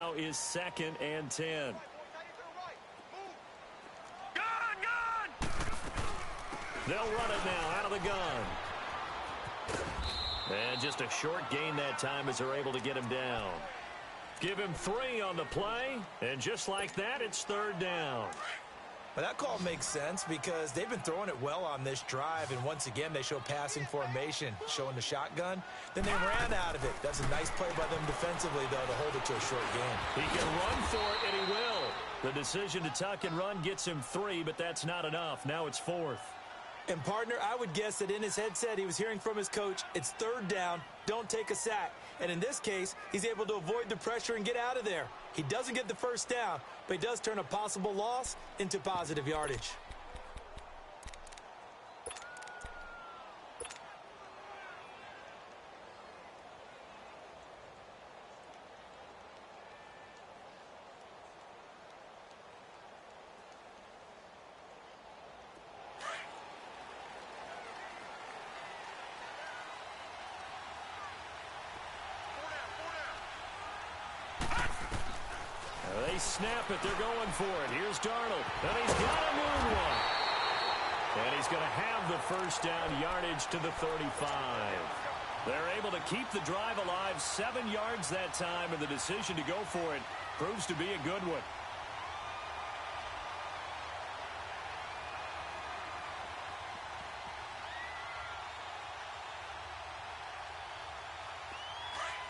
now is 2nd and 10. They'll run it now out of the gun. And just a short gain that time as they're able to get him down. Give him 3 on the play, and just like that, it's 3rd down. Well, that call makes sense because they've been throwing it well on this drive, and once again, they show passing formation, showing the shotgun. Then they ran out of it. That's a nice play by them defensively, though, to hold it to a short game. He can run for it, and he will. The decision to tuck and run gets him 3, but that's not enough. Now it's 4th. And, partner, I would guess that in his headset he was hearing from his coach, it's 3rd down, don't take a sack. And in this case, he's able to avoid the pressure and get out of there. He doesn't get the first down, but he does turn a possible loss into positive yardage. They snap it. They're going for it. Here's Darnold. And he's got a moonwalk. And he's going to have the first down yardage to the 35. They're able to keep the drive alive 7 yards that time, and the decision to go for it proves to be a good one.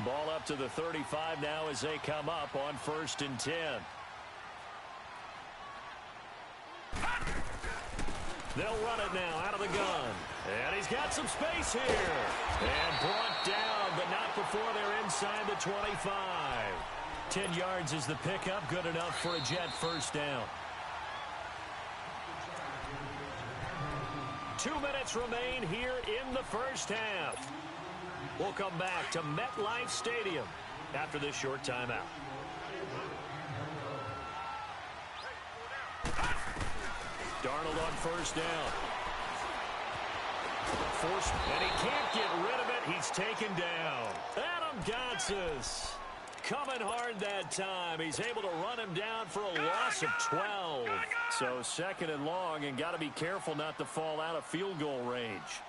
Ball up to the 35 now as they come up on 1st and 10. They'll run it now out of the gun. And he's got some space here. And brought down, but not before they're inside the 25. 10 yards is the pickup. Good enough for a Jet first down. 2 minutes remain here in the first half. We'll come back to MetLife Stadium after this short timeout. Darnold on first down. Forced, and he can't get rid of it. He's taken down. Adam Gotsis coming hard that time. He's able to run him down for a loss of 12. So 2nd and long, and got to be careful not to fall out of field goal range.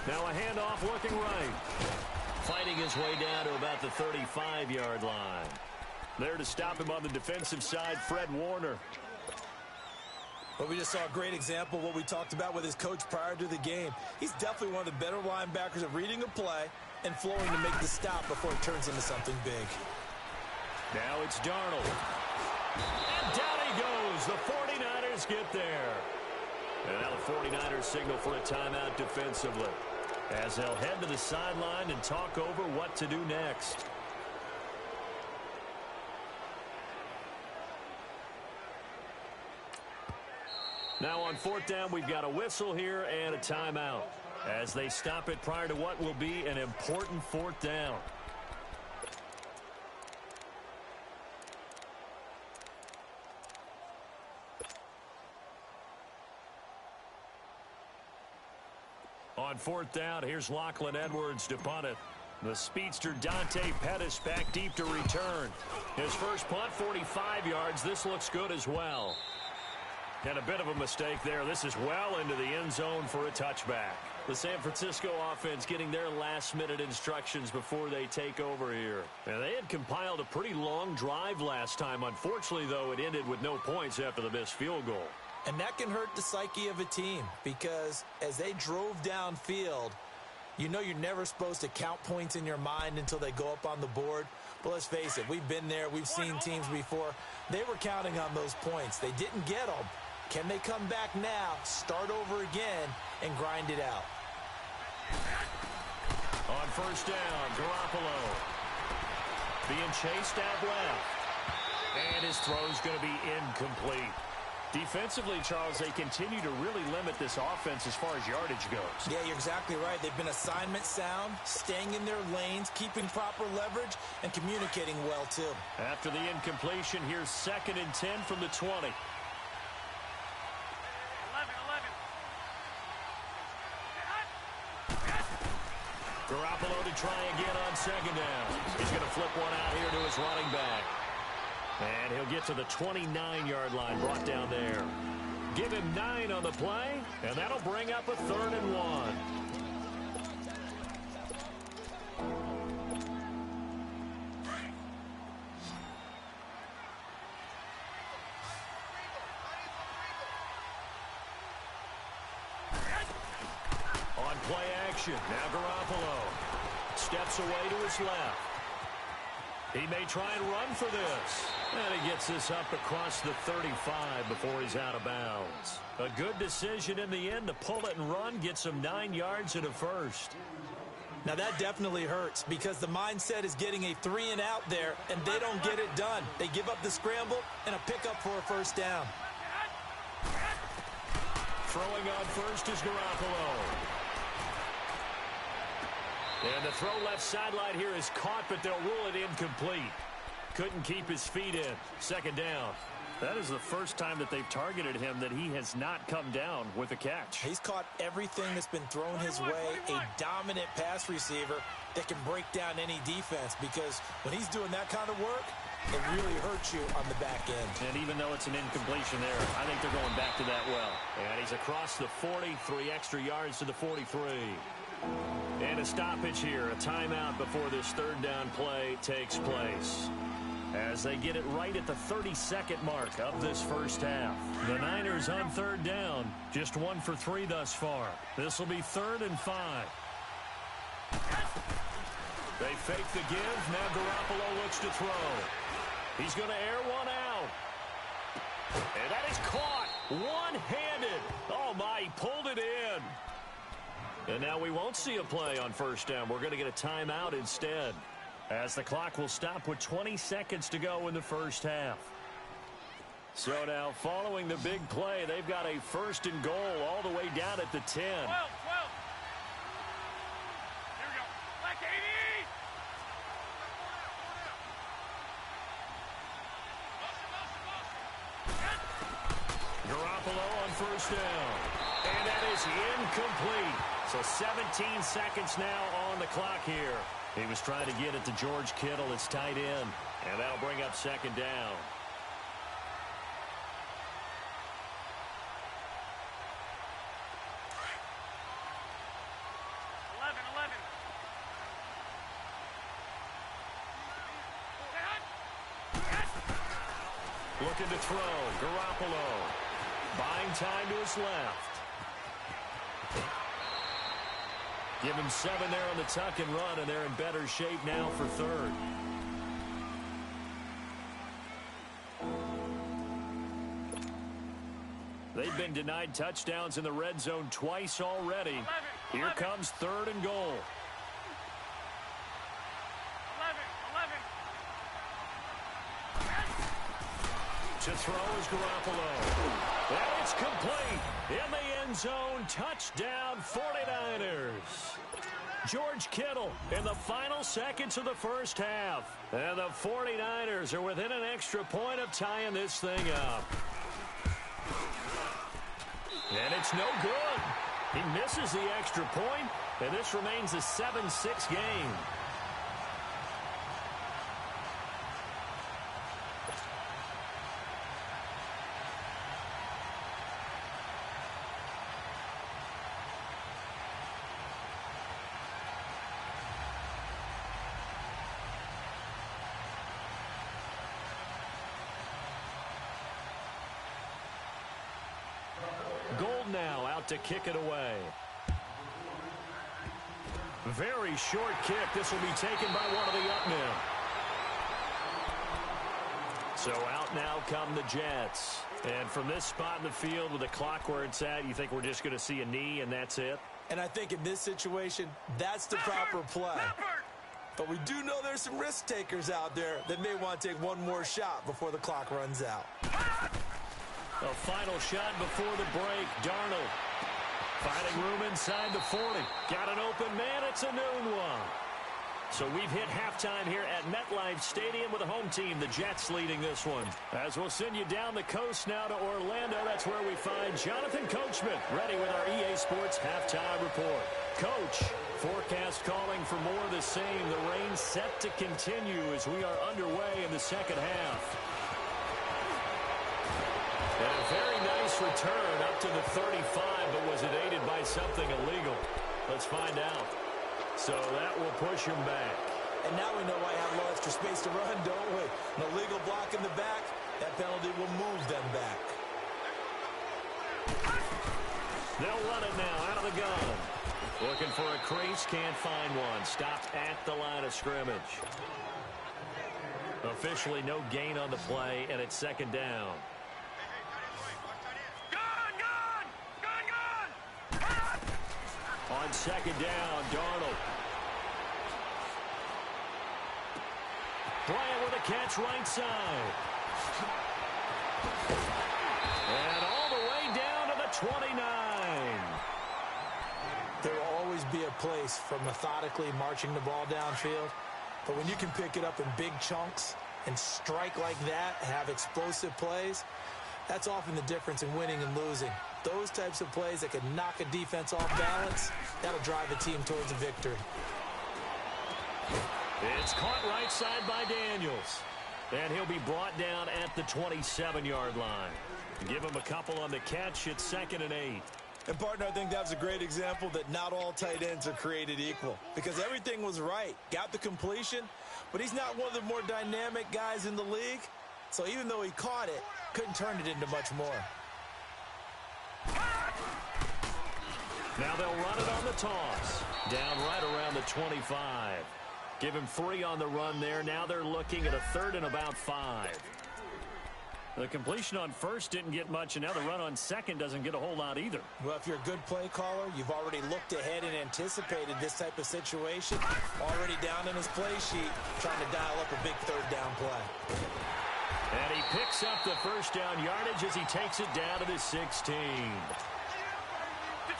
Now a handoff looking right. Fighting his way down to about the 35-yard line. There to stop him on the defensive side, Fred Warner. Well, we just saw a great example of what we talked about with his coach prior to the game. He's definitely one of the better linebackers at reading a play and flowing to make the stop before it turns into something big. Now it's Darnold. And down he goes. The 49ers get there. And now the 49ers signal for a timeout defensively, as they'll head to the sideline and talk over what to do next. Now on 4th down, we've got a whistle here and a timeout as they stop it prior to what will be an important 4th down. On 4th down, here's Lachlan Edwards to punt it. The speedster Dante Pettis back deep to return. His first punt, 45 yards. This looks good as well. And a bit of a mistake there. This is well into the end zone for a touchback. The San Francisco offense getting their last-minute instructions before they take over here. And they had compiled a pretty long drive last time. Unfortunately, though, it ended with no points after the missed field goal. And that can hurt the psyche of a team because as they drove downfield, you know you're never supposed to count points in your mind until they go up on the board. But let's face it, we've been there. We've seen teams before. They were counting on those points. They didn't get them. Can they come back now, start over again, and grind it out? On first down, Garoppolo being chased out left. And his throw's going to be incomplete. Defensively, Charles, they continue to really limit this offense as far as yardage goes. Yeah, you're exactly right. They've been assignment sound, staying in their lanes, keeping proper leverage, and communicating well, too. After the incompletion, here's 2nd and 10 from the 20. Garoppolo to try again on second down. He's going to flip one out here to his running back. And he'll get to the 29-yard line, brought down there. Give him 9 on the play, and that'll bring up a 3rd and 1. On play action, now Garoppolo steps away to his left. He may try and run for this. And he gets this up across the 35 before he's out of bounds. A good decision in the end to pull it and run, get some 9 yards and a first. Now that definitely hurts because the mindset is getting a 3 and out there, and they don't get it done. They give up the scramble and a pickup for a first down. Throwing on first is Garoppolo. And the throw left sideline here is caught, but they'll rule it incomplete. Couldn't keep his feet in. Second down. That is the first time that they've targeted him that he has not come down with a catch. He's caught everything that's been thrown his way. A dominant pass receiver that can break down any defense, because when he's doing that kind of work, it really hurts you on the back end. And even though it's an incompletion there, I think they're going back to that well. And he's across the 40, 3 extra yards to the 43. And a stoppage here, a timeout before this 3rd down play takes place. As they get it right at the 32nd mark of this first half. The Niners on 3rd down, just 1 for 3 thus far. This will be 3rd and 5. They fake the give. Now Garoppolo looks to throw. He's going to air one out. And that is caught one-handed. Oh, my, he pulled it in. And now we won't see a play on first down. We're going to get a timeout instead, as the clock will stop with 20 seconds to go in the first half. So now, following the big play, they've got a 1st and goal all the way down at the 10. 12. Here we go. Black 80. Garoppolo on first down. And that is incomplete. So 17 seconds now on the clock here. He was trying to get it to George Kittle, his tight end, and that'll bring up second down. Looking to throw. Garoppolo buying time to his left. Give him 7 there on the tuck and run, and they're in better shape now for 3rd. They've been denied touchdowns in the red zone twice already. Here comes 3rd and goal. 11. To throw is Garoppolo. And it's complete. In the end zone, touchdown 49ers. George Kittle in the final seconds of the first half. And the 49ers are within an extra point of tying this thing up. And it's no good. He misses the extra point, and this remains a 7-6 game. Gold now out to kick it away. Very short kick. This will be taken by one of the up men. So out now come the Jets. And from this spot in the field with the clock where it's at, you think we're just going to see a knee and that's it? And I think in this situation, that's the proper play. But we do know there's some risk takers out there that may want to take one more shot before the clock runs out. A final shot before the break. Darnold finding room inside the 40. Got an open man. It's a noon one. So we've hit halftime here at MetLife Stadium with the home team, the Jets, leading this one. As we'll send you down the coast now to Orlando, that's where we find Jonathan Coachman ready with our EA Sports halftime report. Coach, Forecast calling for more of the same. The rain set to continue as we are underway in the second half. And a very nice return up to the 35, but was it aided by something illegal? Let's find out. So that will push him back. And now we know why I have a little extra space to run, don't we? An illegal block in the back. That penalty will move them back. They'll run it now out of the gun. Looking for a crease, can't find one. Stopped at the line of scrimmage. Officially no gain on the play, and it's second down. On second down, Darnold. Bryant with a catch right side. And all the way down to the 29. There will always be a place for methodically marching the ball downfield. But when you can pick it up in big chunks and strike like that, have explosive plays, that's often the difference in winning and losing. Those types of plays that can knock a defense off balance, that'll drive a team towards a victory. It's caught right side by Daniels. And he'll be brought down at the 27-yard line. Give him a couple on the catch. It's 2nd and 8. And, partner, I think that was a great example that not all tight ends are created equal. Because everything was right. Got the completion, but he's not one of the more dynamic guys in the league. So even though he caught it, couldn't turn it into much more. Now they'll run it on the toss. Down right around the 25. Give him 3 on the run there. Now they're looking at a 3rd and about 5. The completion on first didn't get much, and now the run on second doesn't get a whole lot either. Well, if you're a good play caller, you've already looked ahead and anticipated this type of situation. Already down in his play sheet, trying to dial up a big 3rd down play. And he picks up the first down yardage as he takes it down to the 16.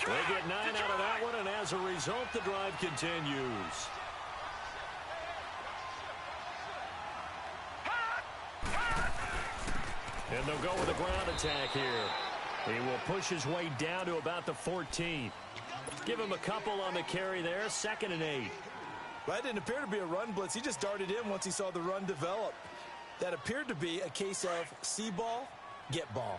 They get 9 out of that one, and as a result, the drive continues. And they'll go with a ground attack here. He will push his way down to about the 14. Give him a couple on the carry there. 2nd and 8. That didn't appear to be a run blitz. He just darted in once he saw the run develop. That appeared to be a case of see ball, get ball.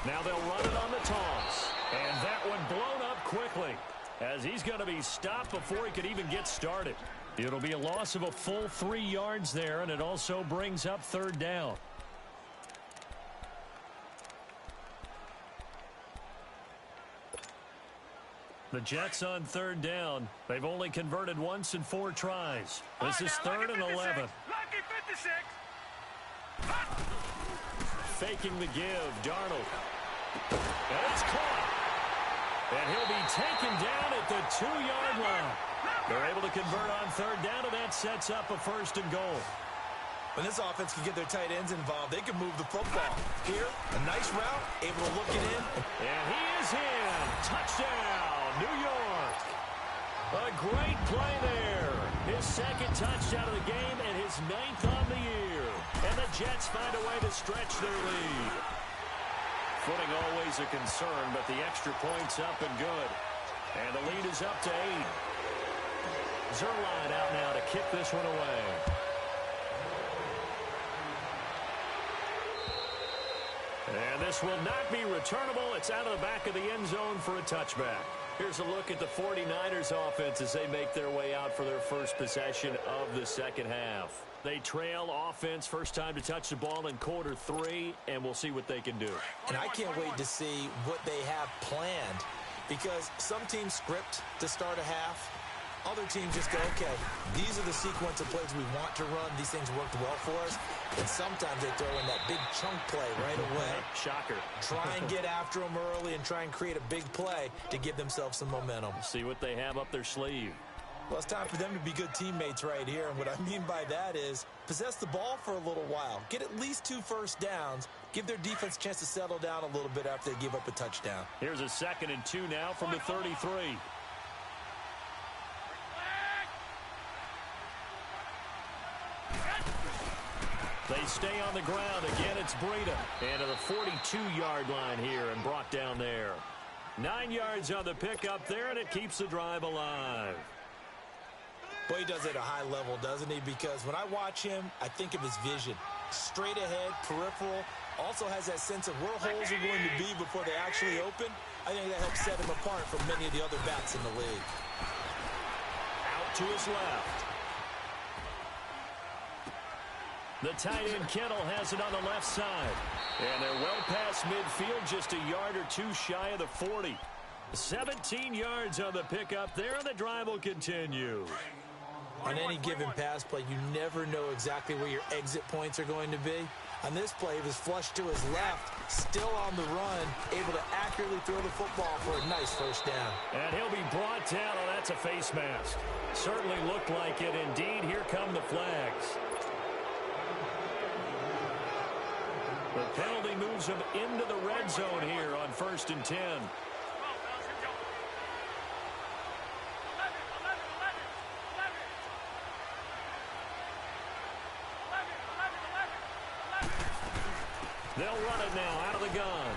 Now they'll run it on the toss. And that one blown up quickly, as he's going to be stopped before he could even get started. It'll be a loss of a full 3 yards there, and it also brings up 3rd down. The Jets on 3rd down. They've only converted once in 4 tries. This is 3rd and 11. Faking the give, Darnold. And it's caught. And he'll be taken down at the 2-yard line. They're able to convert on 3rd down, and that sets up a 1st and goal. When this offense can get their tight ends involved, they can move the football. Here, a nice route, able to look it in. And he is in. Touchdown, New York. A great play there. His 2nd touchdown of the game and his 9th on the year. And the Jets find a way to stretch their lead. Footing always a concern, but the extra point's up and good. And the lead is up to 8. Zerline out now to kick this one away. And this will not be returnable. It's out of the back of the end zone for a touchback. Here's a look at the 49ers offense as they make their way out for their first possession of the second half. They trail offense, first time to touch the ball in quarter 3, and we'll see what they can do. And I can't wait to see what they have planned, because some teams script to start a half. Other teams just go, okay, these are the sequence of plays we want to run. These things worked well for us. And sometimes they throw in that big chunk play right away. Shocker. Try and get after them early and try and create a big play to give themselves some momentum. See what they have up their sleeve. Well, it's time for them to be good teammates right here. And what I mean by that is possess the ball for a little while. Get at least 2 first downs. Give their defense a chance to settle down a little bit after they give up a touchdown. Here's a 2nd and 2 now from the 33. They stay on the ground. Again, it's Breida. And to the 42-yard line here and brought down there. 9 yards on the pickup there, and it keeps the drive alive. Boy, he does it at a high level, doesn't he? Because when I watch him, I think of his vision. Straight ahead, peripheral, also has that sense of where holes are going to be before they actually open. I think that helps set him apart from many of the other backs in the league. Out to his left. The tight end Kittle has it on the left side. And they're well past midfield, just a yard or two shy of the 40. 17 yards on the pickup there, and the drive will continue. On any given pass play, you never know exactly where your exit points are going to be. On this play, he was flushed to his left, still on the run, able to accurately throw the football for a nice first down. And he'll be brought down, and that's a face mask. Certainly looked like it. Indeed, here come the flags. The penalty moves him into the red zone here on 1st and 10. They'll run it now out of the gun.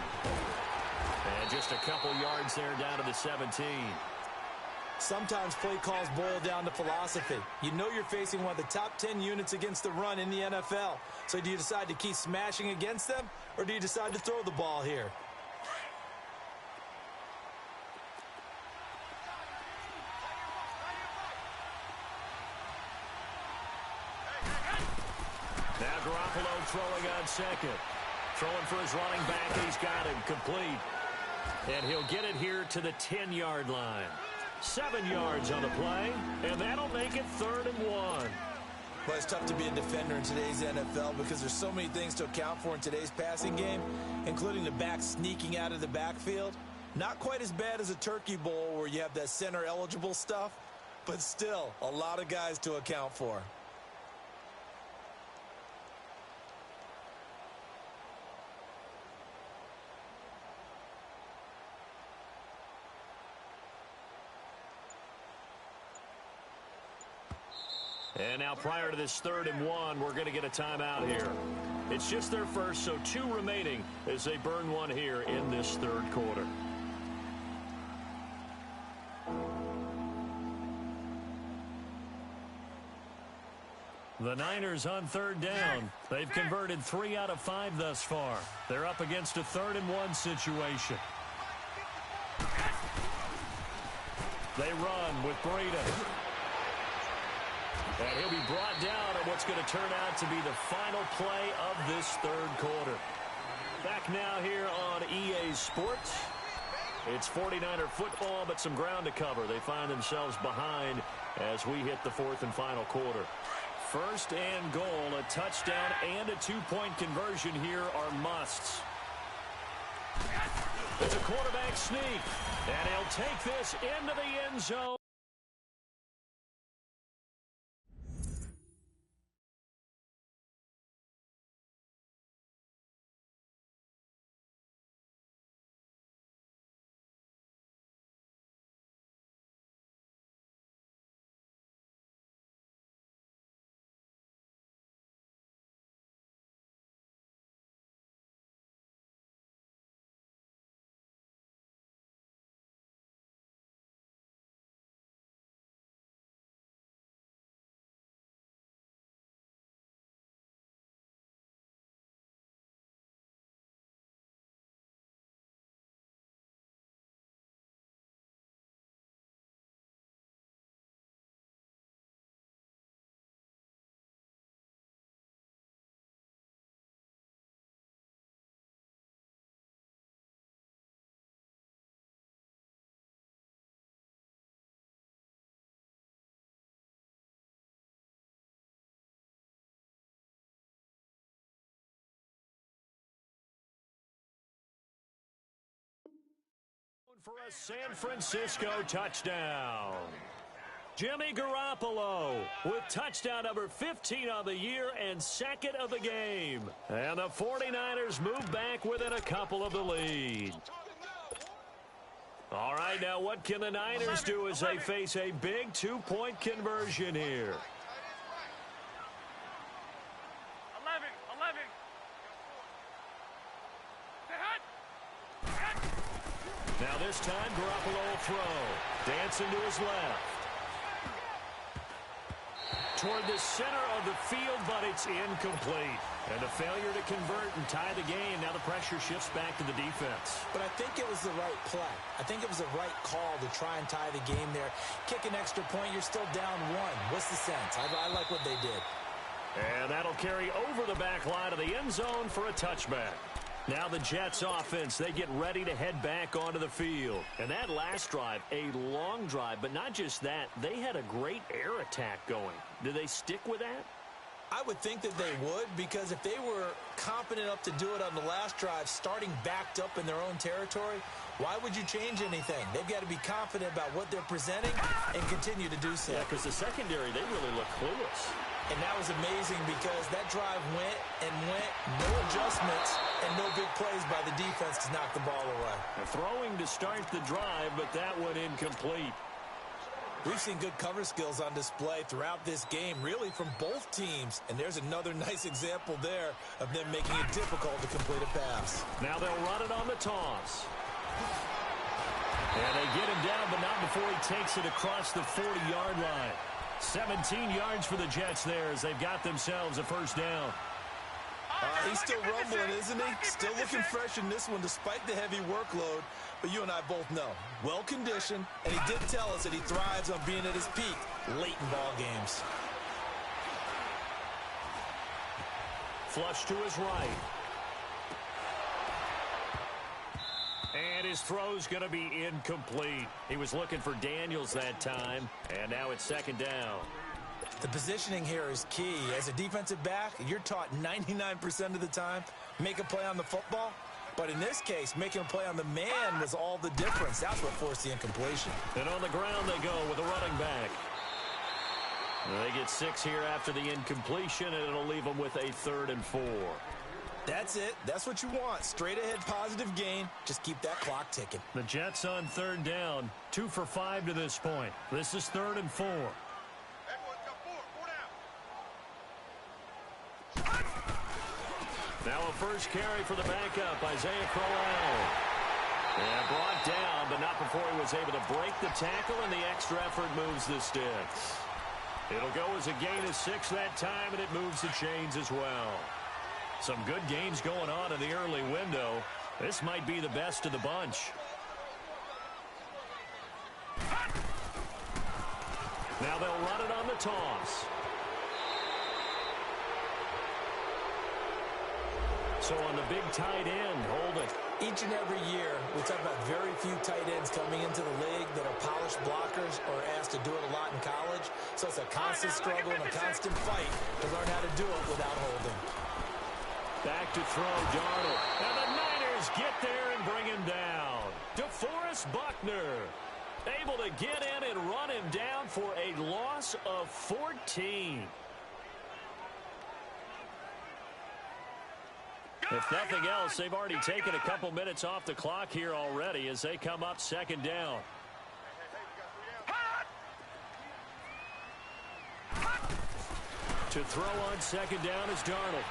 And just a couple yards there down to the 17. Sometimes play calls boil down to philosophy. You know you're facing one of the top 10 units against the run in the NFL. So do you decide to keep smashing against them, or do you decide to throw the ball here? Now Garoppolo throwing on second. Throwing for his running back, and he's got him complete. And he'll get it here to the 10-yard line. 7 yards on the play, and that'll make it 3rd and 1. Well, it's tough to be a defender in today's NFL because there's so many things to account for in today's passing game, including the back sneaking out of the backfield. Not quite as bad as a turkey bowl where you have that center-eligible stuff, but still a lot of guys to account for. And now prior to this 3rd and 1, we're going to get a timeout here. It's just their first, so 2 remaining as they burn one here in this 3rd quarter. The Niners on 3rd down. They've converted 3 out of 5 thus far. They're up against a 3rd and 1 situation. They run with Breida. And he'll be brought down on what's going to turn out to be the final play of this 3rd quarter. Back now here on EA Sports. It's 49er football, but some ground to cover. They find themselves behind as we hit the 4th and final quarter. 1st and goal, a touchdown and a 2-point conversion here are musts. It's a quarterback sneak, and he'll take this into the end zone. For a San Francisco touchdown. Jimmy Garoppolo with touchdown number 15 of the year and 2nd of the game. And the 49ers move back within a couple of the lead. All right, now what can the Niners do as they face a big 2-point conversion here? 11. Now this time, Garoppolo will throw. Dancing to his left. Toward the center of the field, but it's incomplete. And a failure to convert and tie the game. Now the pressure shifts back to the defense. But I think it was the right play. I think it was the right call to try and tie the game there. Kick an extra point, you're still down one. What's the sense? I like what they did. And that'll carry over the back line of the end zone for a touchback. Now the Jets offense, they get ready to head back onto the field. And that last drive, a long drive, but not just that, they had a great air attack going. Do they stick with that? I would think that they would, because if they were confident enough to do it on the last drive, starting backed up in their own territory, why would you change anything? They've got to be confident about what they're presenting and continue to do so. Yeah, because the secondary, they really look clueless. And that was amazing because that drive went and went, no adjustments, and no big plays by the defense to knock the ball away. Throwing to start the drive, but that one incomplete. We've seen good cover skills on display throughout this game, really from both teams. And there's another nice example there of them making it difficult to complete a pass. Now they'll run it on the toss. And they get him down, but not before he takes it across the 40-yard line. 17 yards for the Jets there as they've got themselves a first down. He's still rumbling, isn't he? Still looking fresh in this one despite the heavy workload. But you and I both know, well-conditioned, and he did tell us that he thrives on being at his peak late in ball games. Flush to his right. And his throw's going to be incomplete. He was looking for Daniels that time, and now it's second down. The positioning here is key. As a defensive back, you're taught 99% of the time, make a play on the football. But in this case, making a play on the man was all the difference. That's what forced the incompletion. And on the ground they go with a running back. They get 6 here after the incompletion, and it'll leave them with a 3rd and 4. That's it. That's what you want. Straight ahead positive gain. Just keep that clock ticking. The Jets on 3rd down. 2 for 5 to this point. This is 3rd and 4. Now a first carry for the backup, Isaiah Crowell. And brought down, but not before he was able to break the tackle, and the extra effort moves the sticks. It'll go as a gain of 6 that time, and it moves the chains as well. Some good games going on in the early window. This might be the best of the bunch. Now they'll run it on the toss. So on the big tight end, Holding. Each and every year, we talk about very few tight ends coming into the league that are polished blockers or asked to do it a lot in college. So it's a constant struggle and a constant fight to learn how to do it without Holding. Back to throw, Darnold. And the Niners get there and bring him down. DeForest Buckner able to get in and run him down for a loss of 14. If nothing else, they've already taken a couple minutes off the clock here already as they come up 2nd down. To throw on 2nd down is Darnold.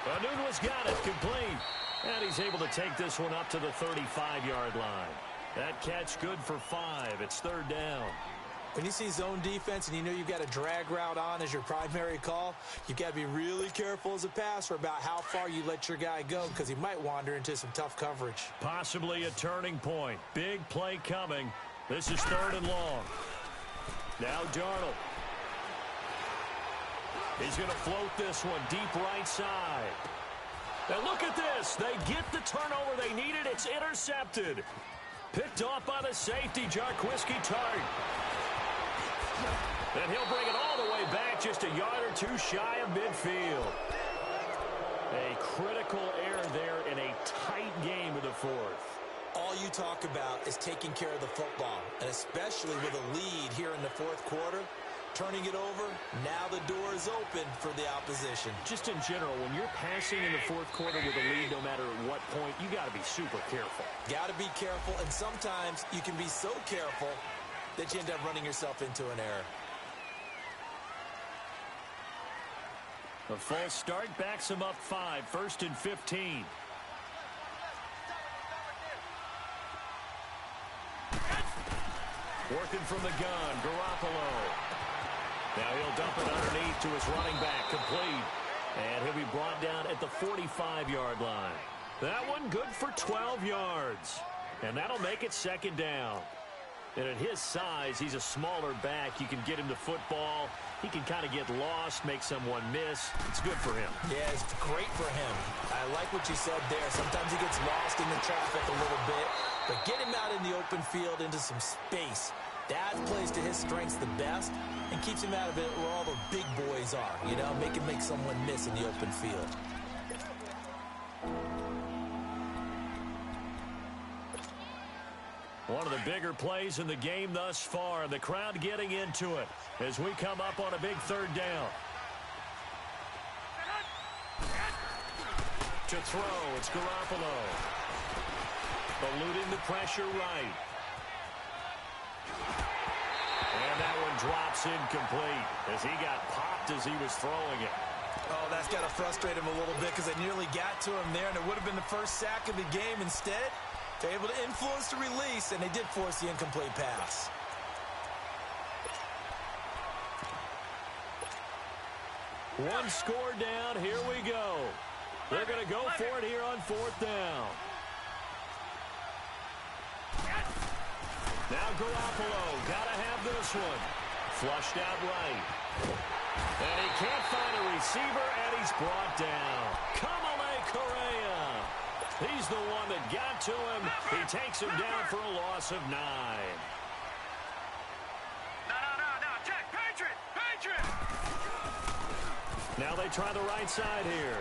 Anunwa's got it, complete. And he's able to take this one up to the 35-yard line. That catch good for 5. It's 3rd down. When you see zone defense and you know you've got a drag route on as your primary call, you've got to be really careful as a passer about how far you let your guy go because he might wander into some tough coverage. Possibly a turning point. Big play coming. This is 3rd and long. Now Darnold. He's going to float this one deep right side. Now look at this. They get the turnover they needed. It's intercepted. Picked off by the safety, Jarquiski Tart. And he'll bring it all the way back just a yard or 2 shy of midfield. A critical error there in a tight game of the 4th. All you talk about is taking care of the football, and especially with a lead here in the 4th quarter. Turning it over, now the door is open for the opposition. Just in general, when you're passing in the 4th quarter with a lead, no matter at what point, you got to be super careful. Got to be careful, and sometimes you can be so careful that you end up running yourself into an error. A false start backs him up 5, 1st and 15. Working from the gun, Garoppolo. Now he'll dump it underneath to his running back, complete. And he'll be brought down at the 45-yard line. That one good for 12 yards. And that'll make it second down. And at his size, he's a smaller back. You can get him to football. He can kind of get lost, make someone miss. It's good for him. Yeah, it's great for him. I like what you said there. Sometimes he gets lost in the traffic a little bit. But get him out in the open field into some space. That plays to his strengths the best and keeps him out of it where all the big boys are. You know, make him make someone miss in the open field. One of the bigger plays in the game thus far. The crowd getting into it as we come up on a big third down. To throw, it's Garoppolo. Eluding the pressure right. And that one drops incomplete as he got popped as he was throwing it. Oh, that's got to frustrate him a little bit because they nearly got to him there, and it would have been the first sack of the game. Instead, they're able to influence the release, and they did force the incomplete pass. One score down. Here we go. They're going to go for it here on fourth down. Now Garoppolo, got to have this one. Flushed out right. And he can't find a receiver, and he's brought down. Kamale Correa. He's the one that got to him. He takes him down for a loss of 9. No. Check. Patriot. Now they try the right side here.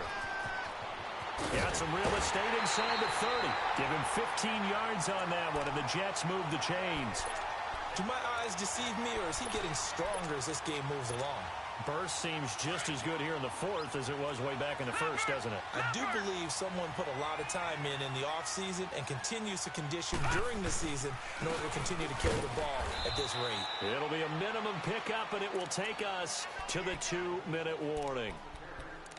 Got some real estate inside the 30. Give him 15 yards on that one, and the Jets move the chains. Do my eyes deceive me, or is he getting stronger as this game moves along? Burst seems just as good here in the fourth as it was way back in the first, doesn't it? I do believe someone put a lot of time in the offseason and continues to condition during the season in order to continue to carry the ball at this rate. It'll be a minimum pickup, and it will take us to the 2-minute warning.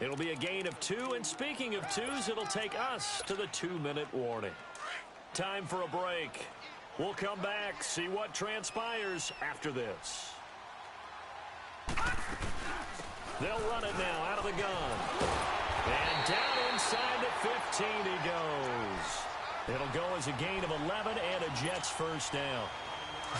It'll be a gain of 2, and speaking of 2s, it'll take us to the 2-minute warning. Time for a break. We'll come back, see what transpires after this. They'll run it now out of the gun. And down inside the 15 he goes. It'll go as a gain of 11 and a Jets first down.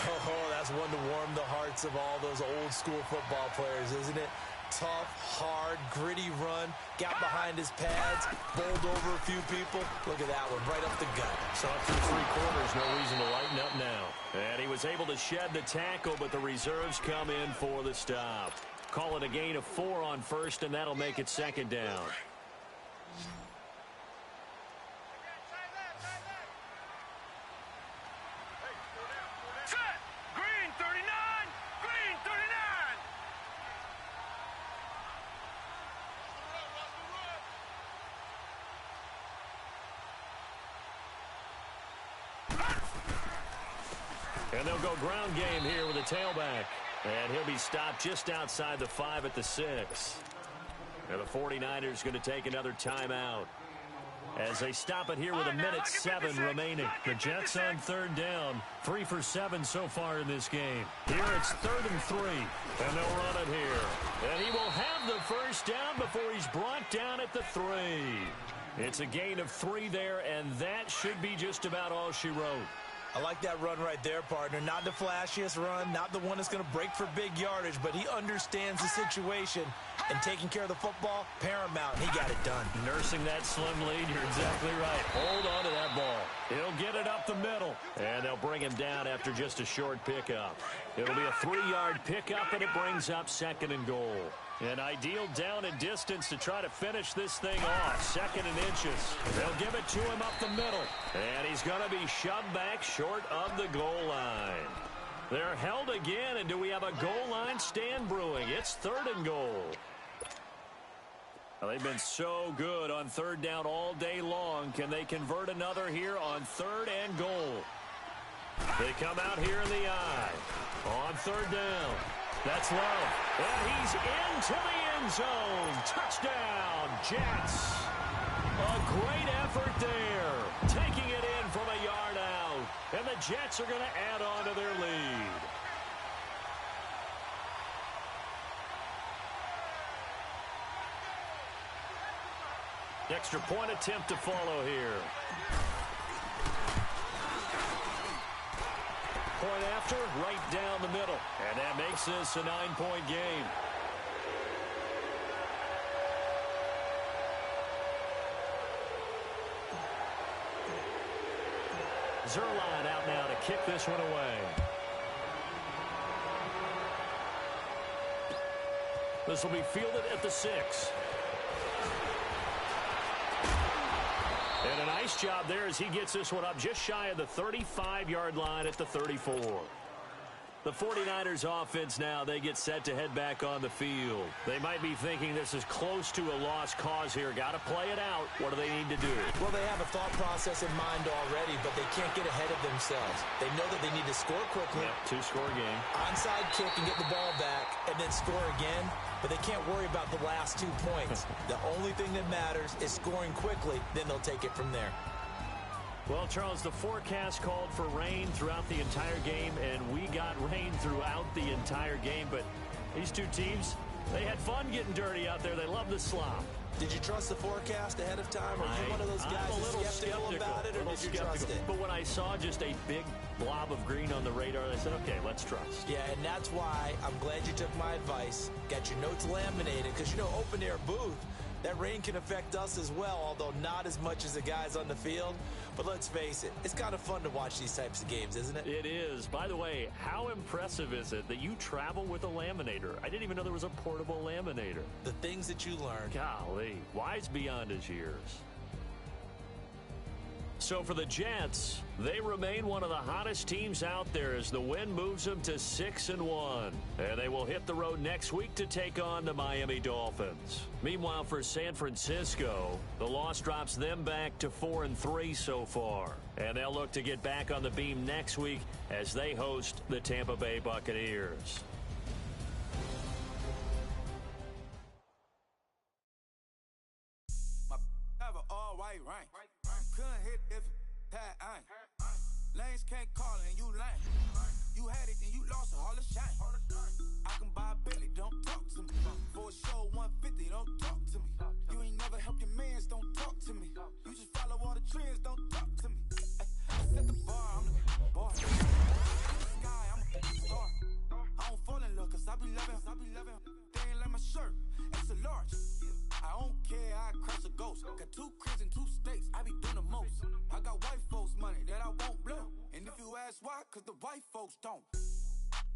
Oh, that's one to warm the hearts of all those old school football players, isn't it? Tough, hard, gritty run, got behind his pads, bowled over a few people. Look at that one, right up the gut. So through 3 quarters, no reason to lighten up now. And he was able to shed the tackle, but the reserves come in for the stop. Call it a gain of 4 on first, and that'll make it second down. Set. Green 39. Green 39. And they'll go ground game here with a tailback. And he'll be stopped just outside the 5 at the 6. And the 49ers going to take another timeout as they stop it here with 1:07 remaining. The Jets on third down, 3 for 7 so far in this game. Here it's 3rd and 3, and they'll run it here. And he will have the first down before he's brought down at the 3. It's a gain of 3 there, and that should be just about all she wrote. I like that run right there, partner. Not the flashiest run, not the one that's going to break for big yardage, but he understands the situation, and taking care of the football, paramount, and he got it done. Nursing that slim lead, you're exactly right. Hold on to that ball. He'll get it up the middle, and they'll bring him down after just a short pickup. It'll be a 3-yard pickup, and it brings up 2nd and goal. An ideal down and distance to try to finish this thing off. 2nd and inches. They'll give it to him up the middle. And he's going to be shoved back short of the goal line. They're held again, and do we have a goal line stand brewing? It's 3rd and goal. Well, they've been so good on 3rd down all day long. Can they convert another here on 3rd and goal? They come out here in the eye. On 3rd down. That's Love. And he's into the end zone. Touchdown, Jets. A great effort there. Taking it in from a yard out. And the Jets are going to add on to their lead. Extra point attempt to follow here. Point after, right down the middle. And that makes this a 9-point game. Zerline out now to kick this one away. This will be fielded at the 6. And a nice job there as he gets this one up just shy of the 35-yard line at the 34. The 49ers offense now, they get set to head back on the field. They might be thinking this is close to a lost cause here. Got to play it out. What do they need to do? Well, they have a thought process in mind already, but they can't get ahead of themselves. They know that they need to score quickly. Yep, two-score game. Onside kick and get the ball back and then score again. But they can't worry about the last 2 points. The only thing that matters is scoring quickly. Then they'll take it from there. Well, Charles, the forecast called for rain throughout the entire game, and we got rain throughout the entire game. But these two teams, they had fun getting dirty out there. They love the slop. Did you trust the forecast ahead of time? Are you one of those guys I'm a little skeptical about it, or did you trust it? But when I saw just a big blob of green on the radar, I said, okay, let's trust. Yeah, and that's why I'm glad you took my advice. Got your notes laminated, because, you know, open-air booth, that rain can affect us as well, although not as much as the guys on the field. But let's face it, it's kind of fun to watch these types of games, isn't it? It is. By the way, how impressive is it that you travel with a laminator? I didn't even know there was a portable laminator. The things that you learn. Golly, wise beyond his years. So for the Jets, they remain one of the hottest teams out there as the win moves them to 6-1. And they will hit the road next week to take on the Miami Dolphins. Meanwhile, for San Francisco, the loss drops them back to 4-3 so far. And they'll look to get back on the beam next week as they host the Tampa Bay Buccaneers. Lanes can't call and you lame. You had it and you lost it, all the shine. I can buy a Billy, don't talk to me. For a show 150, don't talk to me. You ain't never help your mans, don't talk to me. You just follow all the trends, don't talk to me. I set the bar, I'm the bar. Sky, I'm a star. I don't fall in love cause I be loving. They ain't like my shirt, it's a large. I don't care, I crush a ghost. Got 2 cribs and 2 states, I be doing the most. I got white folks money that I won't blow. And if you ask why, cause the white folks don't.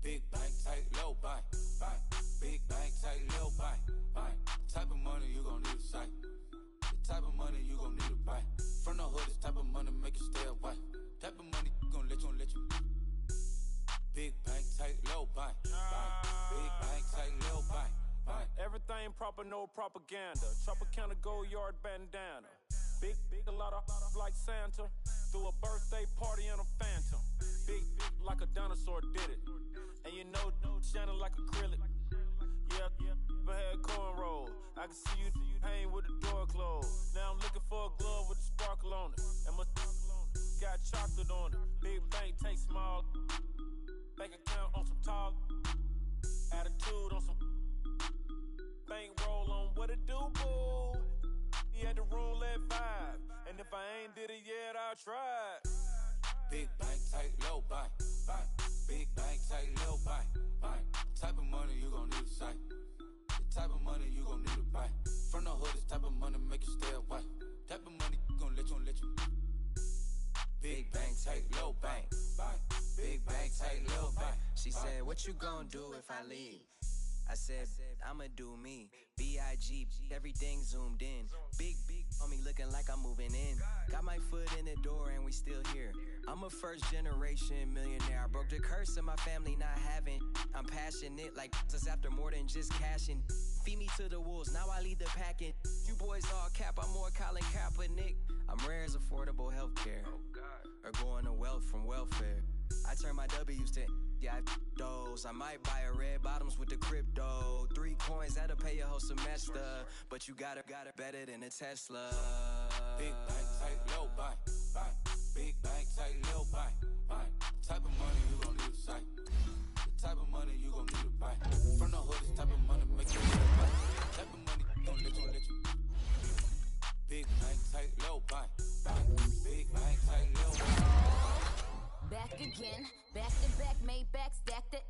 Big bank, tight, low bank. Big bank, tight, low bank. Type of money you gon' need a sight. The type of money you gon' need to buy. From the hood, this type of money make you stay away. Type of money gon' let you. Big bank, tight, low bank. Big bank, tight, low bank. Everything proper, no propaganda. Tropicana gold yard bandana. Big, a lot of like Santa. Threw a birthday party in a phantom. Big like a dinosaur did it. And you know, shining like acrylic. Yeah, I had cornrows. I can see you hang with the door closed. Now I'm looking for a glove with a sparkle on it. And my got chocolate on it. Big bank, take small. Bank account on some tall. Attitude on some. Bankroll on what it do, boo. He had the roulette vibe. And if I ain't did it yet, I'll try. Big bank, tight, low bank. Big bank, tight, low bank. Type of money you gon' need a sight. The type of money you gon' need to buy. From the hood, this type of money make you stay away. Type of money gon' let you. Big bank, tight, low bank. Big bank, tight, low bank. She said, what you gon' do if I leave? I said, I'ma do me. B.I.G. Everything zoomed in. Big on me looking like I'm moving in. Got my foot in the door and we still here. I'm a first generation millionaire. I broke the curse of my family not having. I'm passionate like just after more than just cashing. Feed me to the wolves, now I lead the packing. You boys all cap, I'm more Colin Kaepernick. I'm rare as affordable healthcare. Or going to wealth from welfare. I turn my W's to those. I might buy a red bottoms with the crypto. 3 coins that'll pay your whole semester. But you gotta better than a Tesla. Big bank, tight, low bank. Big bank, tight, low bank. back again. Back to back, made back, stacked it.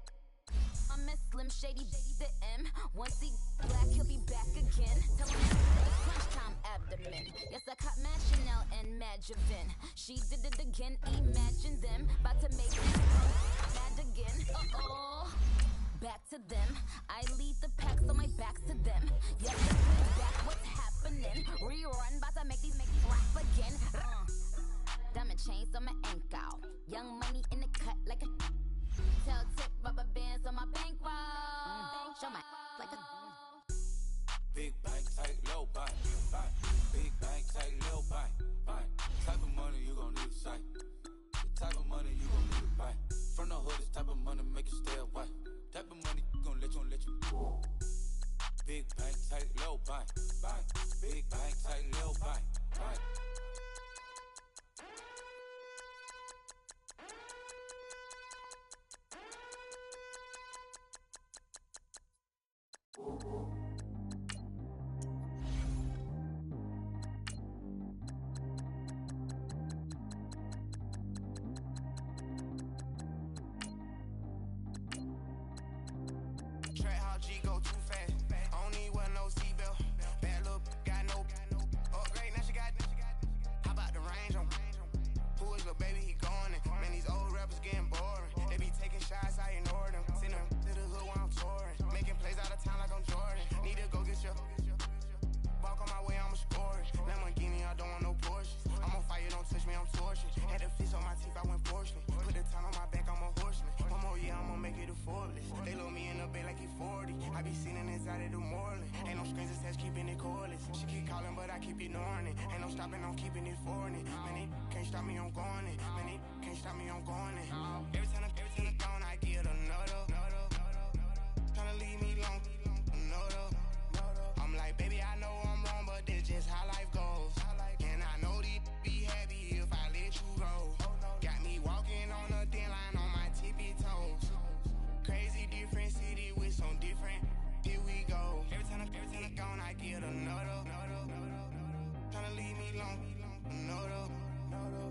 I'm a Slim Shady, the M. Once he black, he'll be back again. Tell him it's crunch time abdomen. Yes, I caught Mad Chanel and Mad Javin. She did it again, imagine them. About to make me mad again. Uh-oh. Back to them. I lead the pack, so my back's to them. Yes, it's back, what's happening? Rerun, about to make these rap again. Diamond chains on my ankle. Young money in the cut like a tell tip rubber bands on my bankroll. Show my like a Big bank, tight, low bank. Big bank, tight, low bank. Type of money you gon' need to sight. The type of money you gon' need to buy. From the hood, this type of money make you stay away. Type of money gon' let you. Big bank, tight, low bank. Big bank, tight, low bank. Track how G go too fast. I don't need wear no seatbelt. Bad little got no upgrade. Now she got. How about the range on? Who is little baby? He going in. Man, these old rappers getting boring. They be taking shots, I ignore them. Send them to the hood while I'm touring. Making plays out of town like I'm Jordan. Need to go get your. Walk on my way, I'ma score it. Lamborghini, I don't want no Porsches. I'm on fire, don't touch me, I'm torching. Had the fish on my teeth, I went fortunate. Put the town on my back, I'm a horseman. One more year, I'ma make it a Forbes. They load me in the bay like he 40. I be sitting inside of the Moreland. Ain't no strings attached, keeping it cordless. She keep calling, but I keep ignoring it. Ain't no stopping, I'm keeping it foreign. Man, they can't stop me, I'm going it. Man, they can't stop me, I'm going it. Every time I gone, I get another. Tryna leave me long, another. I'm like, baby, I know I'm wrong, but this just how life goes. And I know these be happy if I let you go. Got me walking on a thin line on my tippy toes. Crazy different city with some different. Here we go. Every time I gone, I get another. Tryna leave me long, another.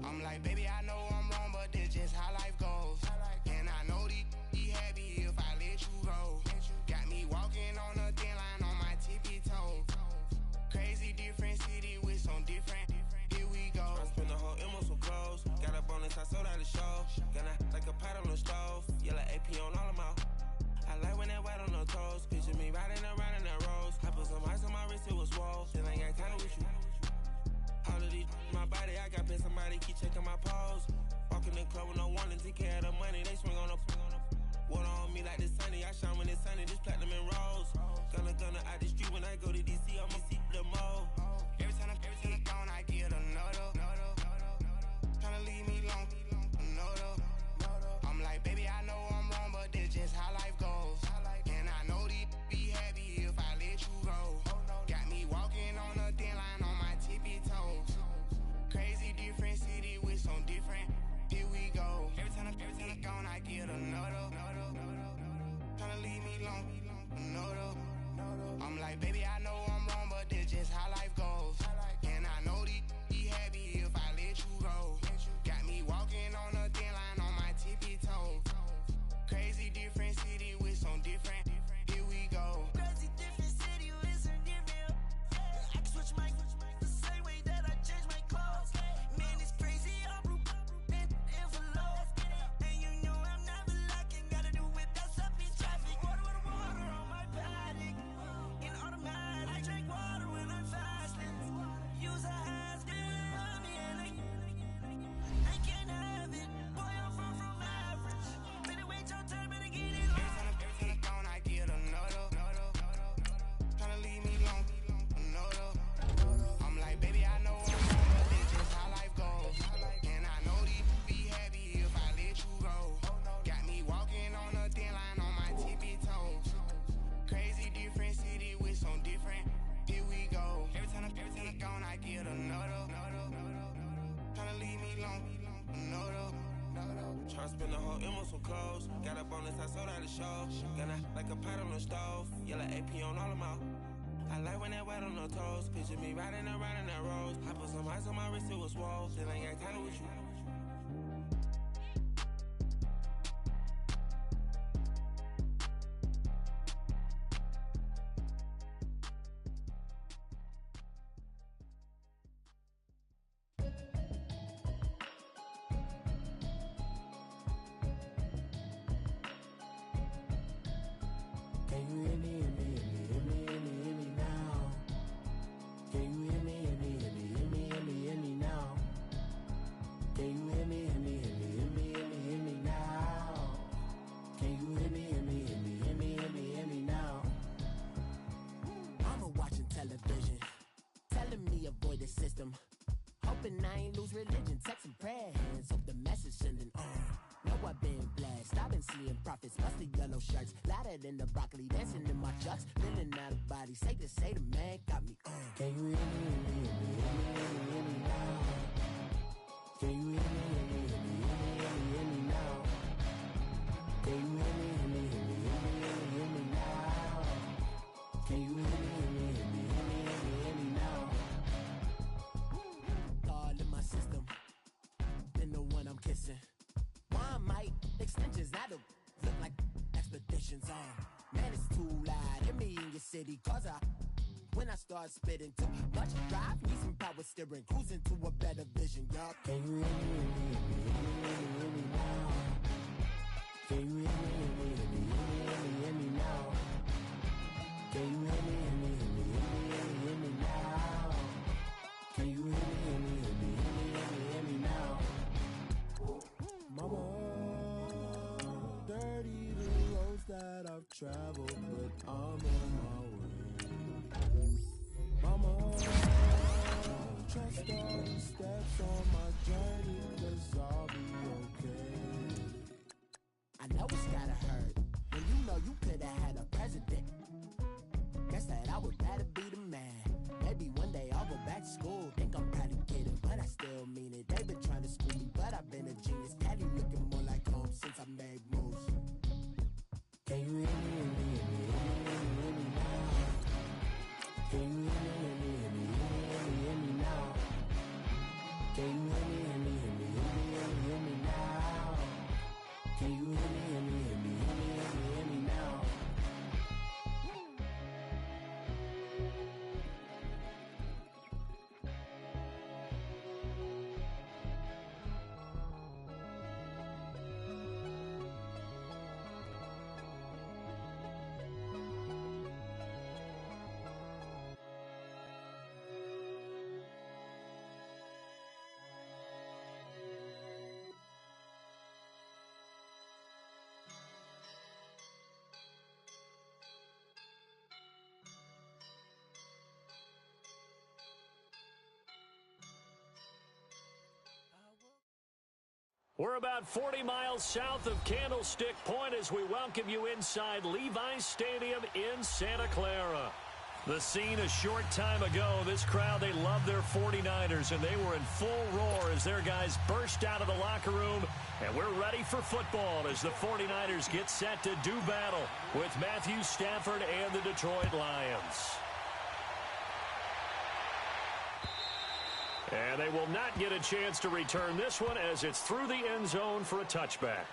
I'm like, baby, I know I'm wrong, but this just how life goes. And I know these be happy if I let you go. Got me walking on a thin line on my tippy toes. Crazy different city with some different. Here we go. I spent the whole M on some clothes. Got up on this, I sold out the show. Gonna like a pot on the stove. Yellow AP on all of my. I like when that white on the toes. Picture me riding around in that rose. I put some ice on my wrist, it was swole. Then I got kinda with you. All of these my body, I got paid somebody keep checking my pose. Walk in the club with no warning, take care of the money. They swing on the water on me like the sunny. I shine when it's sunny, this platinum and rose. Gonna out the street when I go to DC, I'ma see the mall. Every time I gone, I get another. Tryna leave me long, another. I'm like, baby, I know I'm wrong, but this just how life goes. And I know these be happy if I let you go. Got me walking on a thin line on my tippy toes. Crazy different city with some different. Here we go. Every time I gone, I get another. Tryna leave me long, another. I'm like, baby, I know I'm wrong, but this just how life goes. And I know these be happy if I let you go. Got me walking on a thin line on my tippy toes. Crazy different city with some different. Here we go. Crazy different city with some different. I can switch my the same way that I change my clothes. Man, it's crazy. I'm envelope. And you know I'm never lacking. Gotta do it, that's up in traffic. Water on my paddock. In automatic. I drink water when I'm fasting. Use a ass on me and I can't have it. Boy, I'm far from average. Better wait your turn, better get it Every time I gone, I get another. Tryna leave me long, another. I'm like, baby, I know I'm wrong, but this just how life goes. And I know these be happy if I let you go. Got me walking on a thin line on my tippy toes. Crazy different city with some different. Here we go. Every time I gone, I get another. Tryna leave me long, another. Tryna spend the whole M on some clothes. Got up on this, I sold out the show. Gonna like a pot on the stove. Yellow AP on all of my. I like when that white on the toes. Picture me riding around in that rose. I put some ice on my wrist, it was swole. Then I got kinda with you. system. Hoping I ain't lose religion, text and prayer hands. Hope the message sending on. Know I've been blessed. I've been seeing prophets, mostly yellow shirts. Louder than the broccoli, dancing in my chucks. Feeling out of body, say the man got me on. Can you hear me, hear me now? Can you hear me, hear me now? Can you hear me, hear me now? Can you hear me now? God in my system, been the one I'm kissing. One mic extensions that'll look like expeditions on. Man, it's too loud. Hear me in your city, cause when I start spitting too much drive, need some power steering, cruising to a better vision, y'all. Can you hear me now? Can you hear me now? Can you hear me now? Can you hear me now? Mama, dirty the roads that I've traveled, but I'm on my way. Mama, trust all the steps on my journey, 'cause I'll be okay. I know it's gotta hurt when you know you could've had a president. Guess that I would rather be the man. Maybe one day I'll go back to school. Think I'm kinda kidding, but I still mean it. They've been trying to school me, but I've been a genius. Caddy looking more like home since I made moves. Can you hear me now? Can you hear me now? Can you hear me now? Can you hear me now? We're about 40 miles south of Candlestick Point as we welcome you inside Levi's Stadium in Santa Clara. The scene a short time ago, this crowd, they love their 49ers, and they were in full roar as their guys burst out of the locker room. And we're ready for football as the 49ers get set to do battle with Matthew Stafford and the Detroit Lions. And they will not get a chance to return this one as it's through the end zone for a touchback.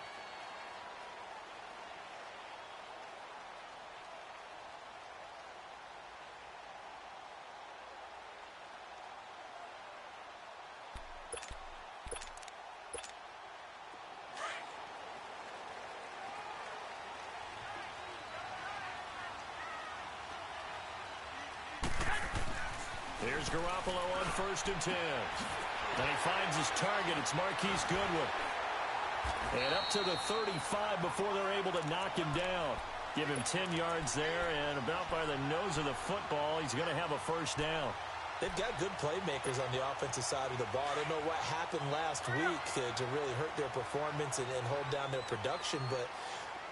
Here's Garoppolo on 1st and 10. And he finds his target. It's Marquise Goodwin. And up to the 35 before they're able to knock him down. Give him 10 yards there, and about by the nose of the football, he's going to have a first down. They've got good playmakers on the offensive side of the ball. I don't know what happened last week to really hurt their performance and hold down their production, but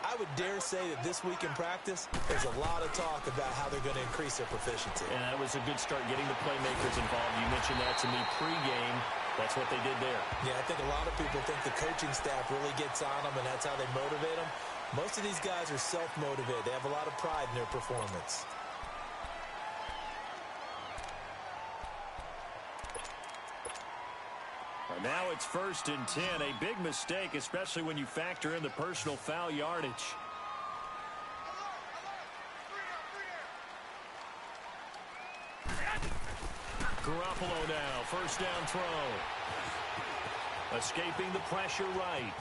I would dare say that this week in practice, there's a lot of talk about how they're going to increase their proficiency. And that was a good start, getting the playmakers involved. You mentioned that to me pregame. That's what they did there. Yeah, I think a lot of people think the coaching staff really gets on them, and that's how they motivate them. Most of these guys are self-motivated. They have a lot of pride in their performance. Now it's 1st and 10. A big mistake, especially when you factor in the personal foul yardage. Garoppolo now, first down throw. Escaping the pressure right.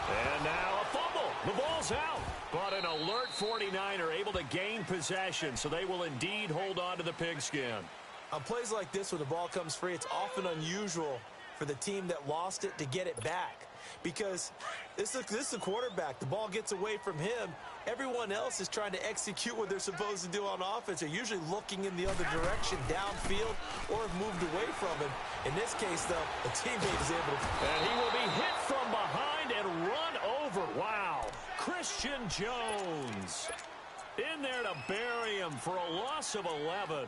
And now a fumble. The ball's out. But an alert 49er able to gain possession, so they will indeed hold on to the pigskin. On plays like this, when the ball comes free, it's often unusual for the team that lost it to get it back. because this is a quarterback. The ball gets away from him. Everyone else is trying to execute what they're supposed to do on offense. They're usually looking in the other direction, downfield, or have moved away from him. In this case, though, a teammate is able to... And he will be hit from behind and run over. Wow. Christian Jones in there to bury him for a loss of 11.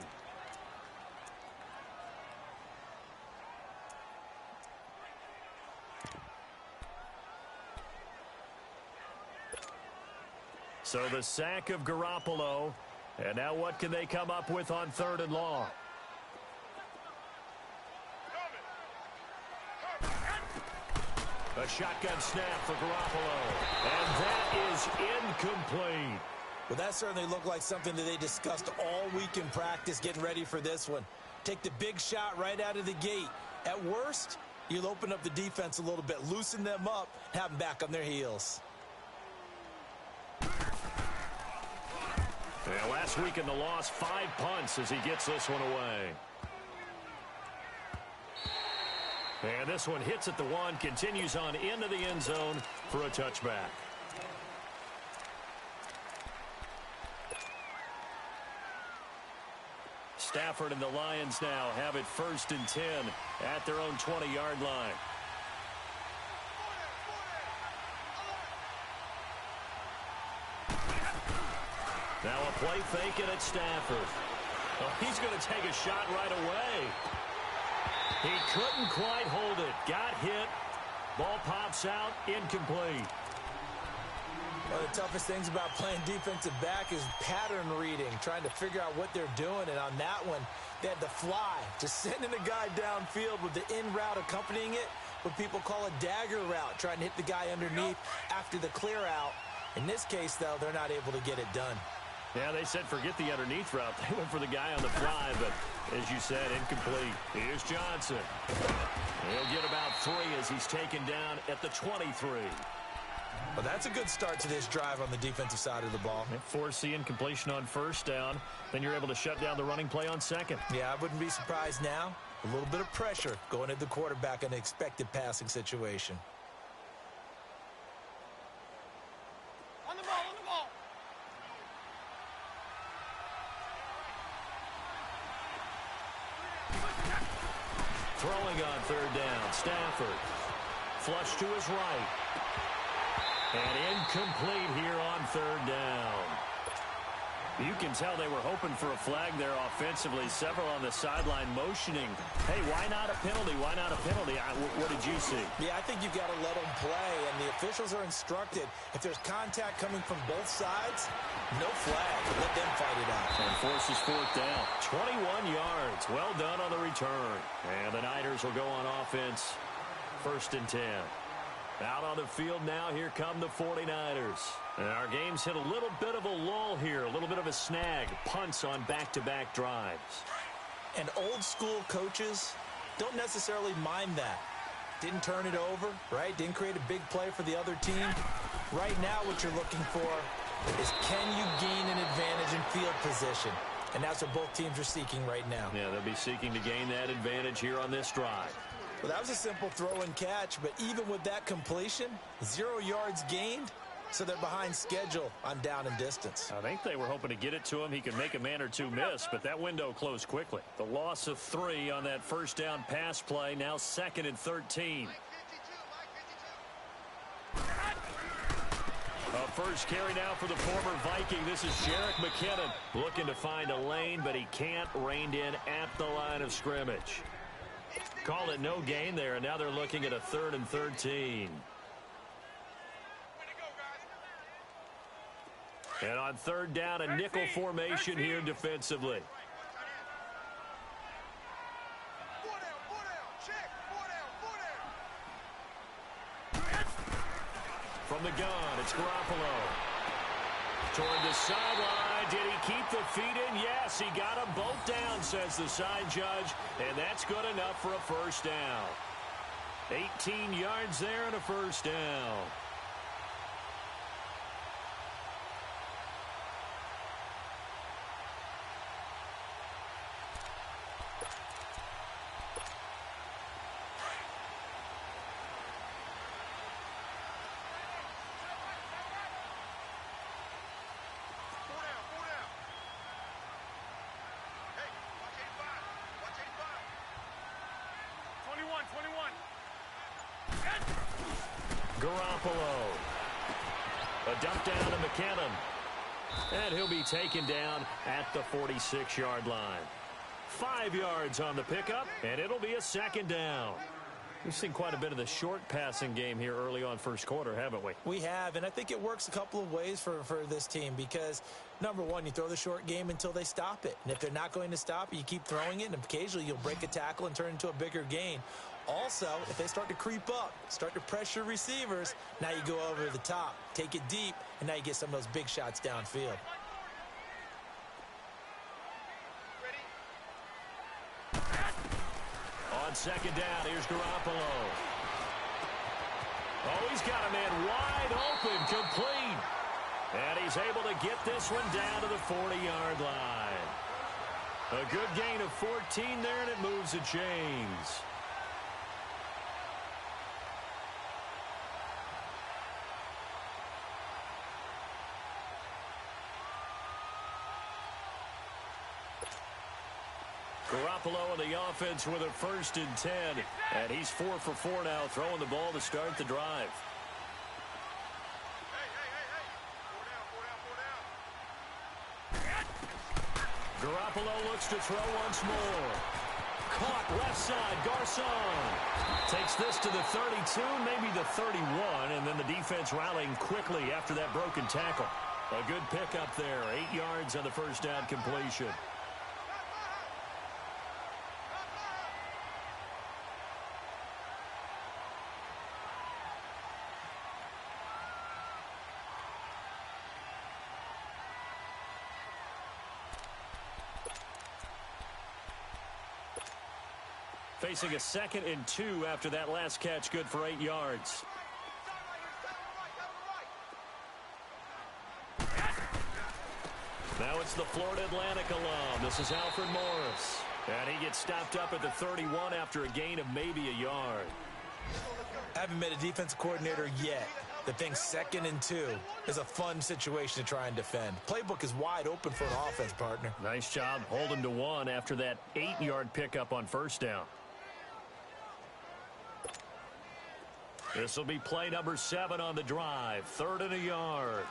So the sack of Garoppolo. And now what can they come up with on 3rd and long? A shotgun snap for Garoppolo. And that is incomplete. Well, that certainly looked like something that they discussed all week in practice getting ready for this one. Take the big shot right out of the gate. At worst, you'll open up the defense a little bit, loosen them up, have them back on their heels. Yeah, last week in the loss, 5 punts as he gets this one away. And this one hits at the 1, continues on into the end zone for a touchback. Stafford and the Lions now have it 1st and 10 at their own 20-yard line. Now a play fake it at Stafford. Oh, he's going to take a shot right away. He couldn't quite hold it. Got hit. Ball pops out. Incomplete. One of the toughest things about playing defensive back is pattern reading, trying to figure out what they're doing. And on that one, they had to fly, just sending a guy downfield with the in route accompanying it, what people call a dagger route, trying to hit the guy underneath after the clear out. In this case, though, they're not able to get it done. Yeah, they said forget the underneath route. They went for the guy on the fly, but as you said, incomplete. Here's Johnson. He'll get about 3 as he's taken down at the 23. Well, that's a good start to this drive on the defensive side of the ball. Force the incompletion on 1st down. Then you're able to shut down the running play on 2nd. Yeah, I wouldn't be surprised now. A little bit of pressure going at the quarterback in an expected passing situation. On the ball, on the ball. Throwing on 3rd down, Stafford. Flush to his right. And incomplete here on 3rd down. You can tell they were hoping for a flag there offensively. Several on the sideline motioning. Hey, why not a penalty? Why not a penalty? What did you see? Yeah, I think you've got to let them play, and the officials are instructed. If there's contact coming from both sides, no flag. Let them fight it out. And forces 4th down. 21 yards. Well done on the return. And the Niners will go on offense. 1st and 10. Out on the field now, here come the 49ers. And our game's hit a little bit of a lull here, a little bit of a snag. Punts on back-to-back drives. And old-school coaches don't necessarily mind that. Didn't turn it over, right? Didn't create a big play for the other team. Right now, what you're looking for is can you gain an advantage in field position? And that's what both teams are seeking right now. Yeah, they'll be seeking to gain that advantage here on this drive. Well, that was a simple throw and catch, but even with that completion, 0 yards gained, so they're behind schedule on down and distance. I think they were hoping to get it to him. He could make a man or two miss, but that window closed quickly. The loss of 3 on that 1st down pass play, now 2nd and 13. A first carry now for the former Viking. This is Jerick McKinnon looking to find a lane, but he can't. Reined in at the line of scrimmage. Call it no gain there, and now they're looking at a 3rd and 13. And on 3rd down, a nickel formation here defensively. From the gun, it's Garoppolo. Toward the sideline. Did he keep the feet in? Yes, he got them both down, says the side judge. And that's good enough for a 1st down. 18 yards there and a 1st down. Garoppolo. A dump down to McKinnon. And he'll be taken down at the 46-yard line. 5 yards on the pickup, and it'll be a second down. We've seen quite a bit of the short passing game here early on first quarter, haven't we? We have, and I think it works a couple of ways for this team because, number one, you throw the short game until they stop it. And if they're not going to stop it, you keep throwing it, and occasionally you'll break a tackle and turn it into a bigger gain. Also, if they start to creep up, start to pressure receivers, now you go over the top, take it deep, and now you get some of those big shots downfield. On second down, here's Garoppolo. Oh, he's got a man wide open, complete. And he's able to get this one down to the 40-yard line. A good gain of 14 there, and it moves the chains. Garoppolo in the offense with a 1st and 10. And he's 4 for 4 now, throwing the ball to start the drive. Garoppolo looks to throw once more. Caught left side, Garcon. Takes this to the 32, maybe the 31, and then the defense rallying quickly after that broken tackle. A good pickup there, 8 yards on the first down completion. Facing a 2nd and 2 after that last catch, good for 8 yards. Now it's the Florida Atlantic alum. This is Alfred Morris. And he gets stopped up at the 31 after a gain of maybe a yard. I haven't met a defense coordinator yet that thinks 2nd and 2 is a fun situation to try and defend. Playbook is wide open for an offense, partner. Nice job holding to 1 after that 8-yard pickup on first down. This will be play number 7 on the drive. 3rd and a yard.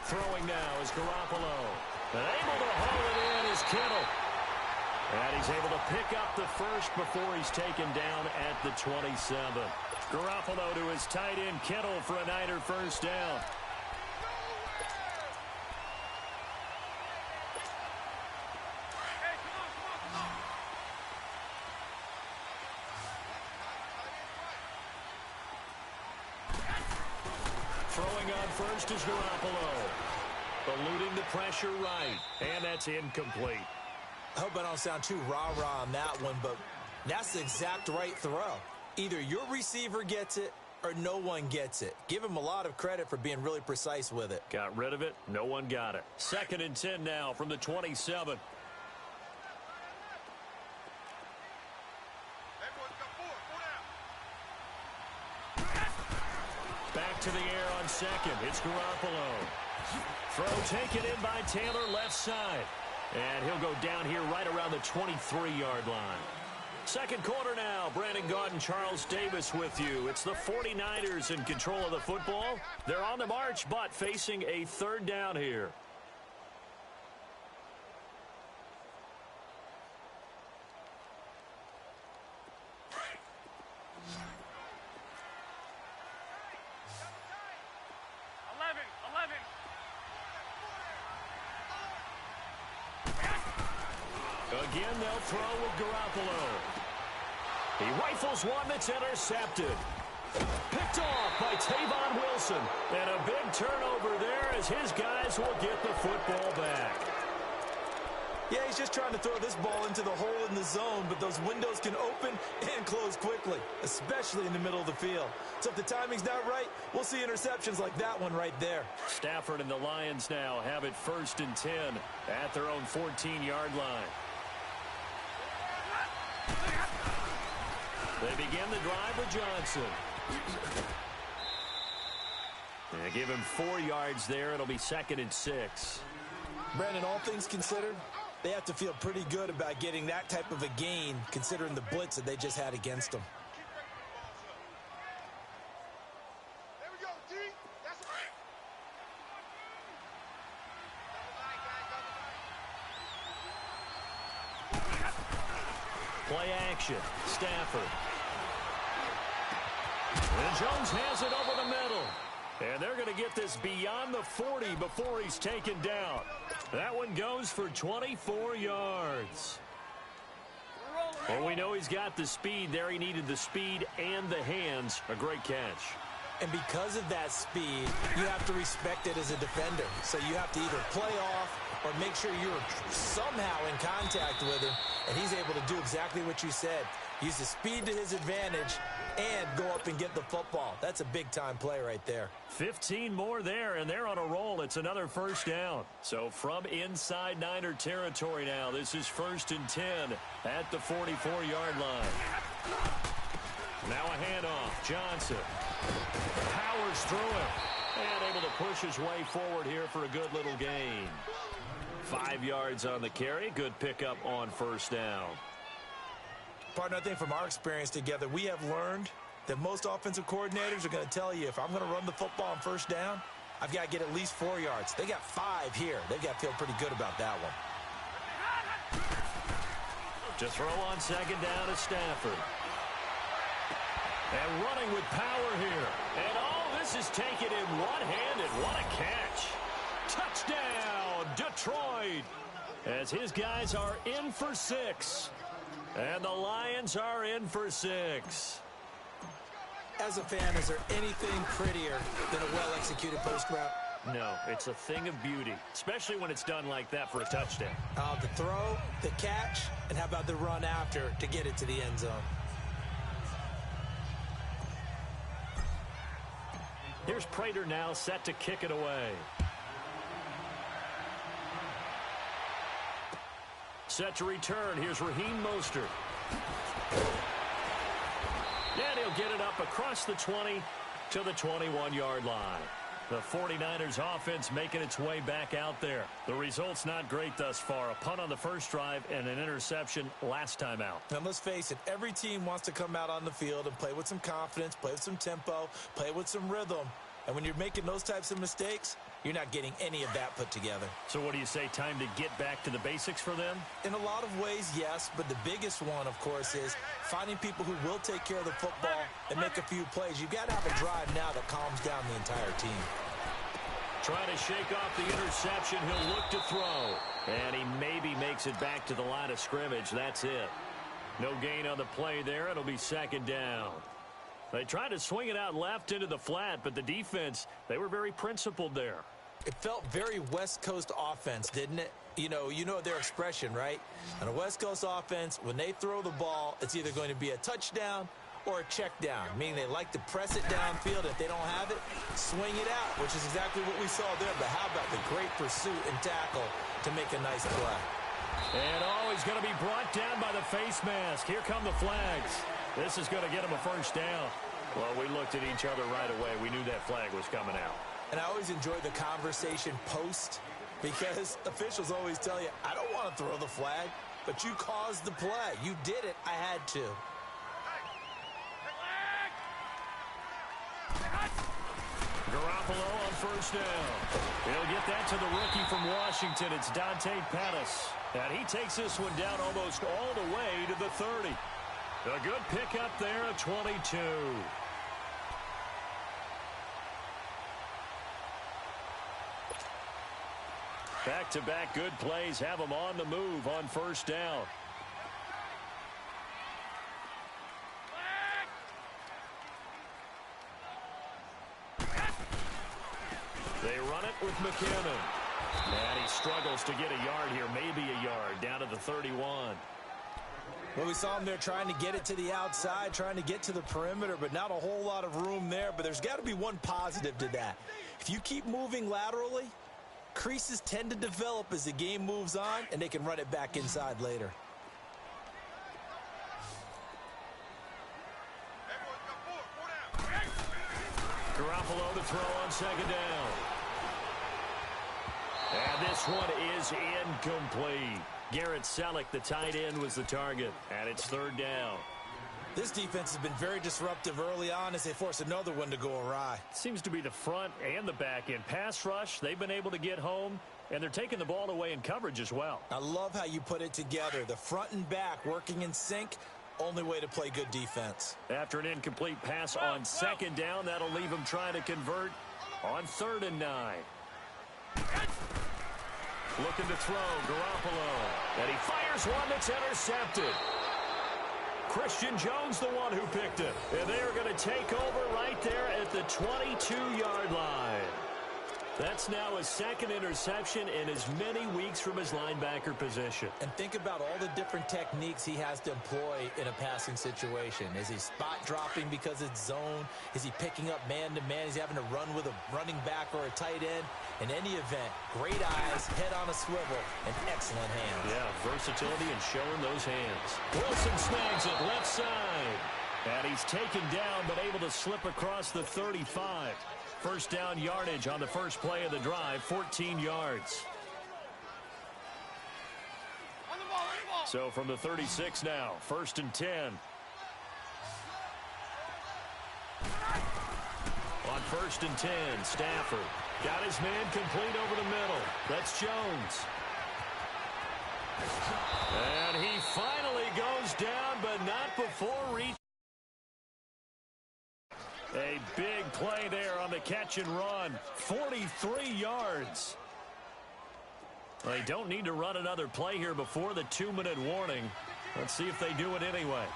Throwing now is Garoppolo. And able to haul it in is Kittle. And he's able to pick up the first before he's taken down at the 27. Garoppolo to his tight end Kittle for a Niner first down. Throwing on first is Garoppolo. Eluding the pressure right. And that's incomplete. I hope I don't sound too rah-rah on that one, but that's the exact right throw. Either your receiver gets it or no one gets it. Give him a lot of credit for being really precise with it. Got rid of it. No one got it. 2nd and 10 now from the 27. Back to the air on 2nd. It's Garoppolo. Throw taken in by Taylor left side. And he'll go down here right around the 23-yard line. Second quarter now. Brandon Gaudin, Charles Davis with you. It's the 49ers in control of the football. They're on the march, but facing a 3rd down here. Again, they'll throw with Garoppolo. He rifles one that's intercepted. Picked off by Tavon Wilson. And a big turnover there as his guys will get the football back. Yeah, he's just trying to throw this ball into the hole in the zone, but those windows can open and close quickly, especially in the middle of the field. So if the timing's not right, we'll see interceptions like that one right there. Stafford and the Lions now have it 1st and 10 at their own 14-yard line. They begin the drive with Johnson. They give him 4 yards there. It'll be 2nd and 6. Brandon, all things considered, They have to feel pretty good about getting that type of a gain, considering the blitz that they just had against them. There we go, D. That's right. Play action. Stafford. And Jones has it over the middle. And they're going to get this beyond the 40 before he's taken down. That one goes for 24 yards. Well, we know he's got the speed there. He needed the speed and the hands. A great catch. And because of that speed, you have to respect it as a defender. So you have to either play off or make sure you're somehow in contact with him. And he's able to do exactly what you said. Use the speed to his advantage and go up and get the football. That's a big-time play right there. 15 more there, and they're on a roll. It's another first down. So from inside Niner territory now, this is 1st and 10 at the 44-yard line. Now a handoff. Johnson powers through it and able to push his way forward here for a good little gain. 5 yards on the carry. Good pickup on first down. Partner, I think from our experience together, we have learned that most offensive coordinators are going to tell you, if I'm going to run the football on first down, I've got to get at least 4 yards. They got 5 here. They've got to feel pretty good about that one. To throw on second down is Stafford. And running with power here. And all this is taken in one-handed. What a catch. Touchdown, Detroit. As his guys are in for 6. And the Lions are in for 6. As a fan, is there anything prettier than a well-executed post route? No, it's a thing of beauty, especially when it's done like that for a touchdown. The throw, the catch, and how about the run after to get it to the end zone? Here's Prater now set to kick it away. Set to return. Here's Raheem Mostert. And he'll get it up across the 20 to the 21-yard line. The 49ers offense making its way back out there. The result's not great thus far. A punt on the first drive and an interception last time out. And let's face it, every team wants to come out on the field and play with some confidence, play with some tempo, play with some rhythm. And when you're making those types of mistakes, you're not getting any of that put together. So what do you say, time to get back to the basics for them? In a lot of ways, yes, but the biggest one, of course, is finding people who will take care of the football and make a few plays. You've got to have a drive now that calms down the entire team. Trying to shake off the interception. He'll look to throw. And he maybe makes it back to the line of scrimmage. That's it. No gain on the play there. It'll be second down. They tried to swing it out left into the flat, but the defense, they were very principled there. It felt very West Coast offense, didn't it? You know their expression, right? On a West Coast offense, when they throw the ball, it's either going to be a touchdown or a check down, meaning they like to press it downfield. If they don't have it, swing it out, which is exactly what we saw there. But how about the great pursuit and tackle to make a nice play? And he's going to be brought down by the face mask. Here come the flags. This is going to get him a first down. Well, we looked at each other right away. We knew that flag was coming out. And I always enjoy the conversation post because officials always tell you, I don't want to throw the flag, but you caused the play. You did it. I had to. Garoppolo on first down. He'll get that to the rookie from Washington. It's Dante Pettis. And he takes this one down almost all the way to the 30. A good pickup there at 22. Back-to-back good plays have him on the move on first down. They run it with McKinnon. And he struggles to get a yard here, maybe a yard, down to the 31. Well, we saw him there trying to get it to the outside, trying to get to the perimeter, but not a whole lot of room there. But there's got to be one positive to that. If you keep moving laterally, creases tend to develop as the game moves on, and they can run it back inside later. Garoppolo to throw on second down. And this one is incomplete. Garrett Selleck, the tight end, was the target. And it's third down. This defense has been very disruptive early on as they force another one to go awry. Seems to be the front and the back end. Pass rush, they've been able to get home, and they're taking the ball away in coverage as well. I love how you put it together. The front and back working in sync, only way to play good defense. After an incomplete pass on second down, that'll leave them trying to convert on 3rd and 9. Looking to throw, Garoppolo. And he fires one that's intercepted. Christian Jones, the one who picked it. And they are going to take over right there at the 22-yard line. That's now his second interception in as many weeks from his linebacker position. And think about all the different techniques he has to employ in a passing situation. Is he spot dropping because it's zone? Is he picking up man-to-man? Is he having to run with a running back or a tight end? In any event, great eyes, head on a swivel, and excellent hands. Yeah, versatility and showing those hands. Wilson snags it left side. And he's taken down but able to slip across the 35. First down yardage on the first play of the drive, 14 yards. So from the 36 now, 1st and 10. On 1st and 10, Stafford got his man complete over the middle. That's Jones. And he finally goes down, but not before reaching. A big play there on the catch and run. 43 yards. They don't need to run another play here before the 2-minute warning. Let's see if they do it anyway.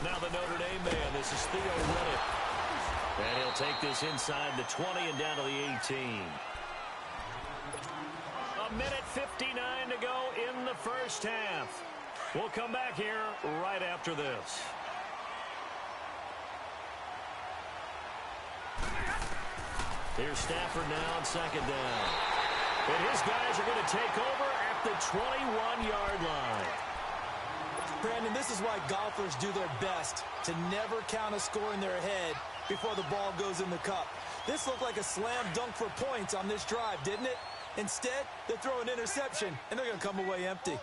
Now the Notre Dame man, this is Theo Riddick. And he'll take this inside the 20 and down to the 18. A minute 59 to go in the first half. We'll come back here right after this. Here's Stafford now on 2nd down. And his guys are going to take over at the 21-yard line. Brandon, this is why golfers do their best to never count a score in their head before the ball goes in the cup. This looked like a slam dunk for points on this drive, didn't it? Instead, they throw an interception, and they're going to come away empty.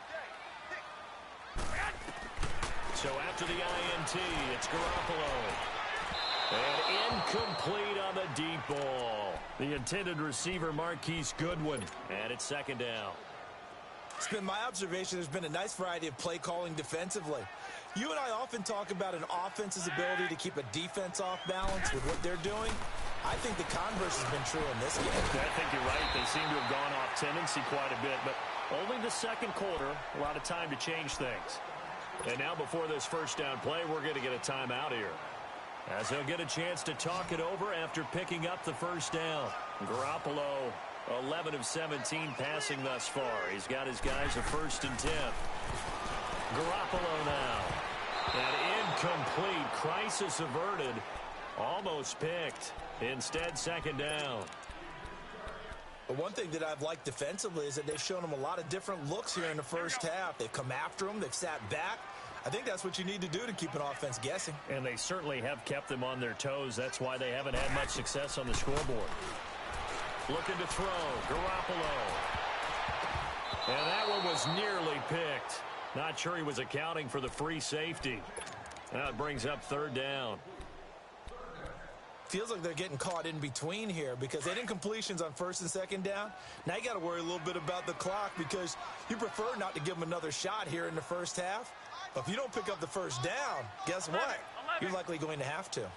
So after the INT, it's Garoppolo. And incomplete on the deep ball. The intended receiver, Marquise Goodwin. And it's 2nd down. It's been my observation there's been a nice variety of play calling defensively. You and I often talk about an offense's ability to keep a defense off balance with what they're doing. I think the converse has been true in this game. I think you're right. They seem to have gone off tendency quite a bit, but only the second quarter, a lot of time to change things. And now before this first down play, we're going to get a timeout here, as he'll get a chance to talk it over after picking up the first down. Garoppolo, 11 of 17 passing thus far. He's got his guys a 1st and 10. Garoppolo now. An incomplete, crisis averted, almost picked. Instead, 2nd down. But one thing that I've liked defensively is that they've shown them a lot of different looks here in the first half. They've come after them. They've sat back. I think that's what you need to do to keep an offense guessing. And they certainly have kept them on their toes. That's why they haven't had much success on the scoreboard. Looking to throw. Garoppolo. And that one was nearly picked. Not sure he was accounting for the free safety. Now it brings up 3rd down. Feels like they're getting caught in between here because they did incompletions on 1st and 2nd down. Now you got to worry a little bit about the clock because you prefer not to give them another shot here in the first half. But if you don't pick up the first down, guess what? You're likely going to have to.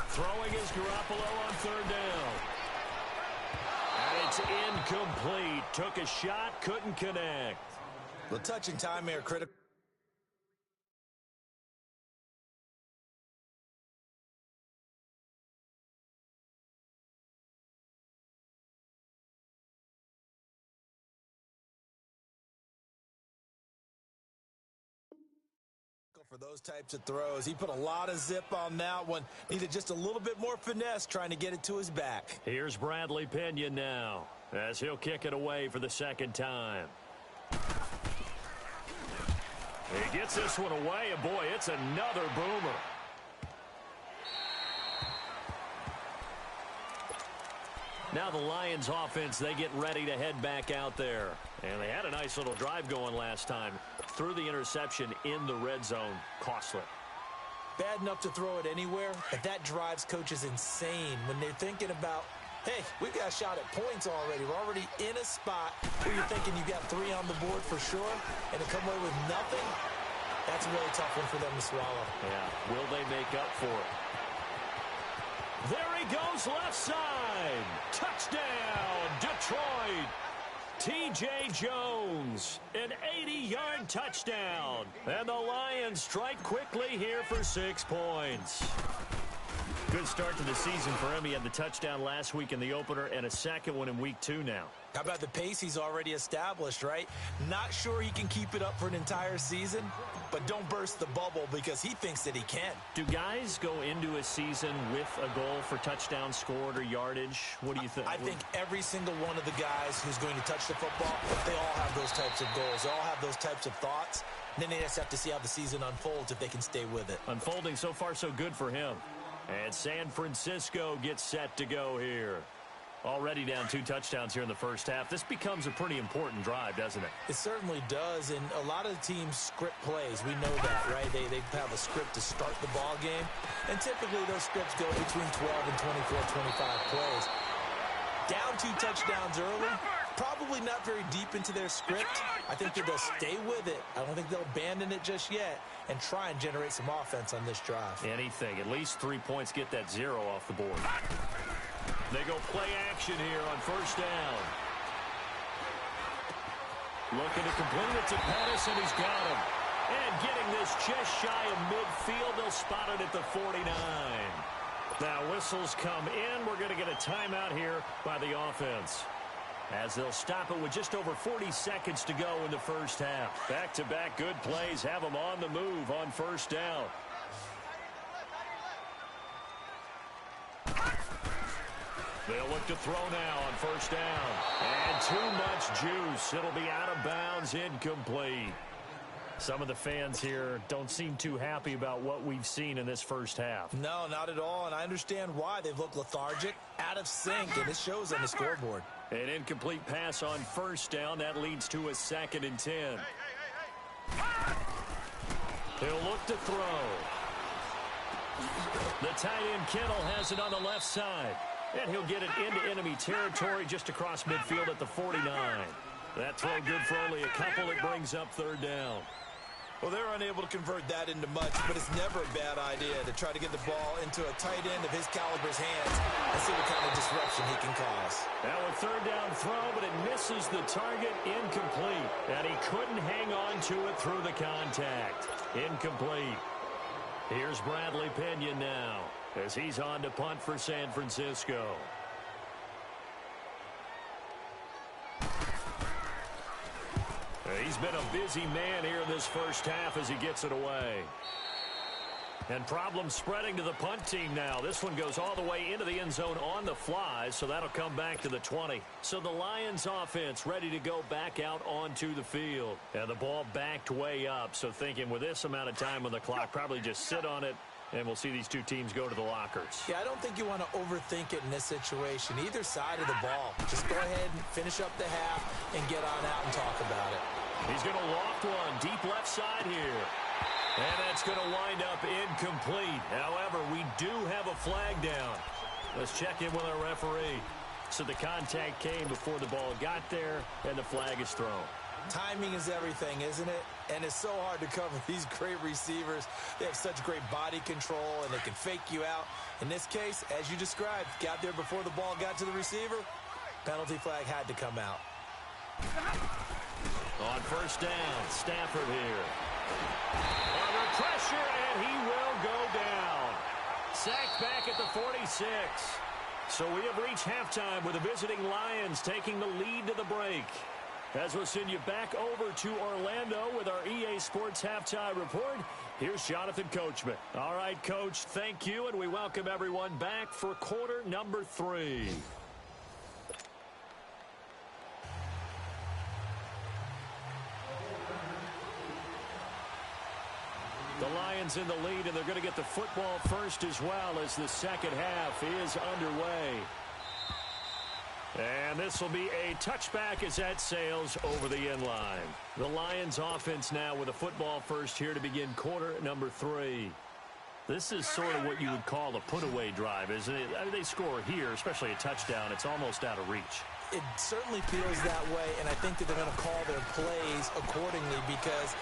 Throwing is Garoppolo on 3rd down. And it's incomplete. Took a shot, couldn't connect. The touching time here, critical. For those types of throws. He put a lot of zip on that one. Needed just a little bit more finesse trying to get it to his back. Here's Bradley Pinion now as he'll kick it away for the 2nd time. He gets this one away, and boy, it's another boomer. Now the Lions offense, they get ready to head back out there. And they had a nice little drive going last time. Threw the interception in the red zone. Costly. Bad enough to throw it anywhere, but that drives coaches insane when they're thinking about, hey, we've got a shot at points already. We're already in a spot where you're thinking you've got 3 on the board for sure, and to come away with nothing, that's a really tough one for them to swallow. Yeah, will they make up for it? There he goes left side. Touchdown, Detroit. T.J. Jones, an 80-yard touchdown. And the Lions strike quickly here for 6 points. Good start to the season for him. He had the touchdown last week in the opener and a second one in week 2 now. How about the pace he's already established, right? Not sure he can keep it up for an entire season, but don't burst the bubble because he thinks that he can. Do guys go into a season with a goal for touchdown scored or yardage? What do you think? I think every single one of the guys who's going to touch the football, they all have those types of goals. They all have those types of thoughts. And then they just have to see how the season unfolds if they can stay with it. Unfolding so far so good for him. And San Francisco gets set to go here. Already down 2 touchdowns here in the first half. This becomes a pretty important drive, doesn't it? It certainly does, and a lot of teams script plays. We know that, right? They have a script to start the ball game, and typically those scripts go between 12 and 24, 25 plays. Down 2 touchdowns early, probably not very deep into their script. I think that they'll stay with it. I don't think they'll abandon it just yet and try and generate some offense on this drive. Anything. At least 3 points, get that 0 off the board. They go play action here on first down. Looking to complete it to Pettis, and he's got him. And getting this just shy of midfield, they'll spot it at the 49. Now whistles come in. We're going to get a timeout here by the offense, as they'll stop it with just over 40 seconds to go in the first half. Back-to-back good plays have them on the move on first down. They'll look to throw now on first down. And too much juice. It'll be out of bounds, incomplete. Some of the fans here don't seem too happy about what we've seen in this first half. No, not at all, and I understand why. They've looked lethargic, out of sync, and it shows on the scoreboard. An incomplete pass on first down. That leads to a 2nd and 10. He'll look to throw. The tight end Kittle has it on the left side. And he'll get it into enemy territory just across midfield at the 49. That throw good for only a couple. It brings up 3rd down. Well, they're unable to convert that into much, but it's never a bad idea to try to get the ball into a tight end of his caliber's hands and see what kind of disruption he can cause. Now a 3rd down throw, but it misses the target, incomplete. And he couldn't hang on to it through the contact. Incomplete. Here's Bradley Pinion now, as he's on to punt for San Francisco. He's been a busy man here in this first half as he gets it away. And problems spreading to the punt team now. This one goes all the way into the end zone on the fly, so that'll come back to the 20. So the Lions offense ready to go back out onto the field. And the ball backed way up, so thinking with this amount of time on the clock, probably just sit on it, and we'll see these 2 teams go to the lockers. Yeah, I don't think you want to overthink it in this situation. Either side of the ball. Just go ahead and finish up the half and get on out and talk about it. He's going to loft one deep left side here. And that's going to wind up incomplete. However, we do have a flag down. Let's check in with our referee. So the contact came before the ball got there, and the flag is thrown. Timing is everything, isn't it? And it's so hard to cover these great receivers. They have such great body control, and they can fake you out. In this case, as you described, got there before the ball got to the receiver. Penalty flag had to come out. On first down, Stafford here. Under pressure, and he will go down. Sacked back at the 46. So we have reached halftime with the visiting Lions taking the lead to the break. As we'll send you back over to Orlando with our EA Sports Halftime Report, here's Jonathan Coachman. All right, Coach, thank you, and we welcome everyone back for quarter number 3. Lions in the lead, and they're going to get the football first as well as the second half is underway. And this will be a touchback as that sails over the end line. The Lions offense now with a football first here to begin quarter number 3. This is sort of what you would call a put-away drive, isn't it? I mean, they score here, especially a touchdown. It's almost out of reach. It certainly feels that way, and I think that they're going to call their plays accordingly because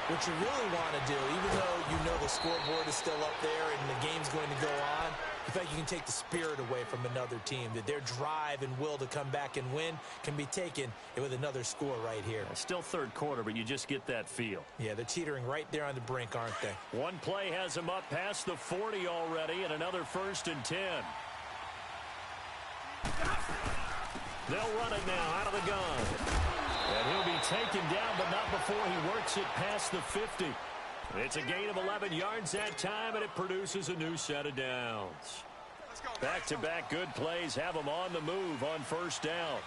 what you really want to do, even though you know the scoreboard is still up there and the game's going to go on, in fact, you can take the spirit away from another team, that their drive and will to come back and win can be taken with another score right here. Still third quarter, but you just get that feel. Yeah, they're teetering right there on the brink, aren't they? One play has them up past the 40 already, and another 1st and 10. They'll run it now out of the gun. And he'll be taken down, but not before he works it past the 50. It's a gain of 11 yards that time, and it produces a new set of downs. Back-to-back good plays have them on the move on first down.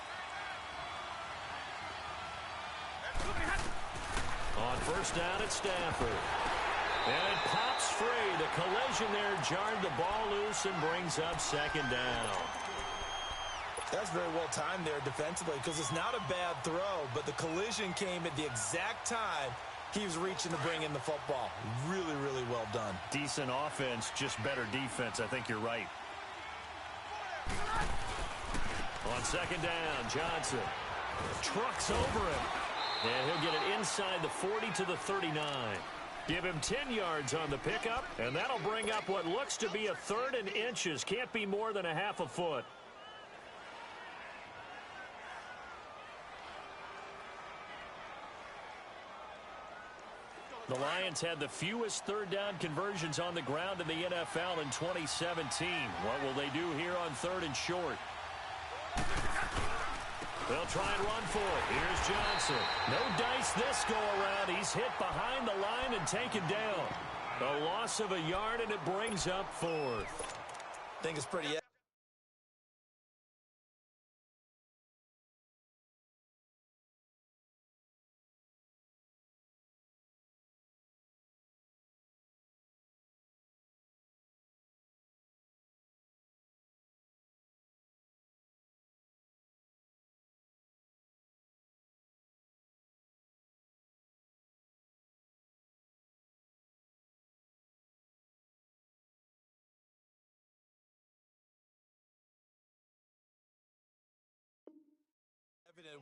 On first down, it's Stafford. And it pops free. The collision there jarred the ball loose and brings up second down. That's very well timed there defensively because it's not a bad throw, but the collision came at the exact time he was reaching to bring in the football. Really, really well done. Decent offense, just better defense. I think you're right. On second down, Johnson trucks over him. And he'll get it inside the 40 to the 39. Give him 10 yards on the pickup, and that'll bring up what looks to be a 3rd and inches. Can't be more than a half a foot. The Lions had the fewest third down conversions on the ground in the NFL in 2017. What will they do here on 3rd and short? They'll try and run for it. Here's Johnson. No dice this go-around. He's hit behind the line and taken down. A loss of a yard, and it brings up 4th. I think it's pretty...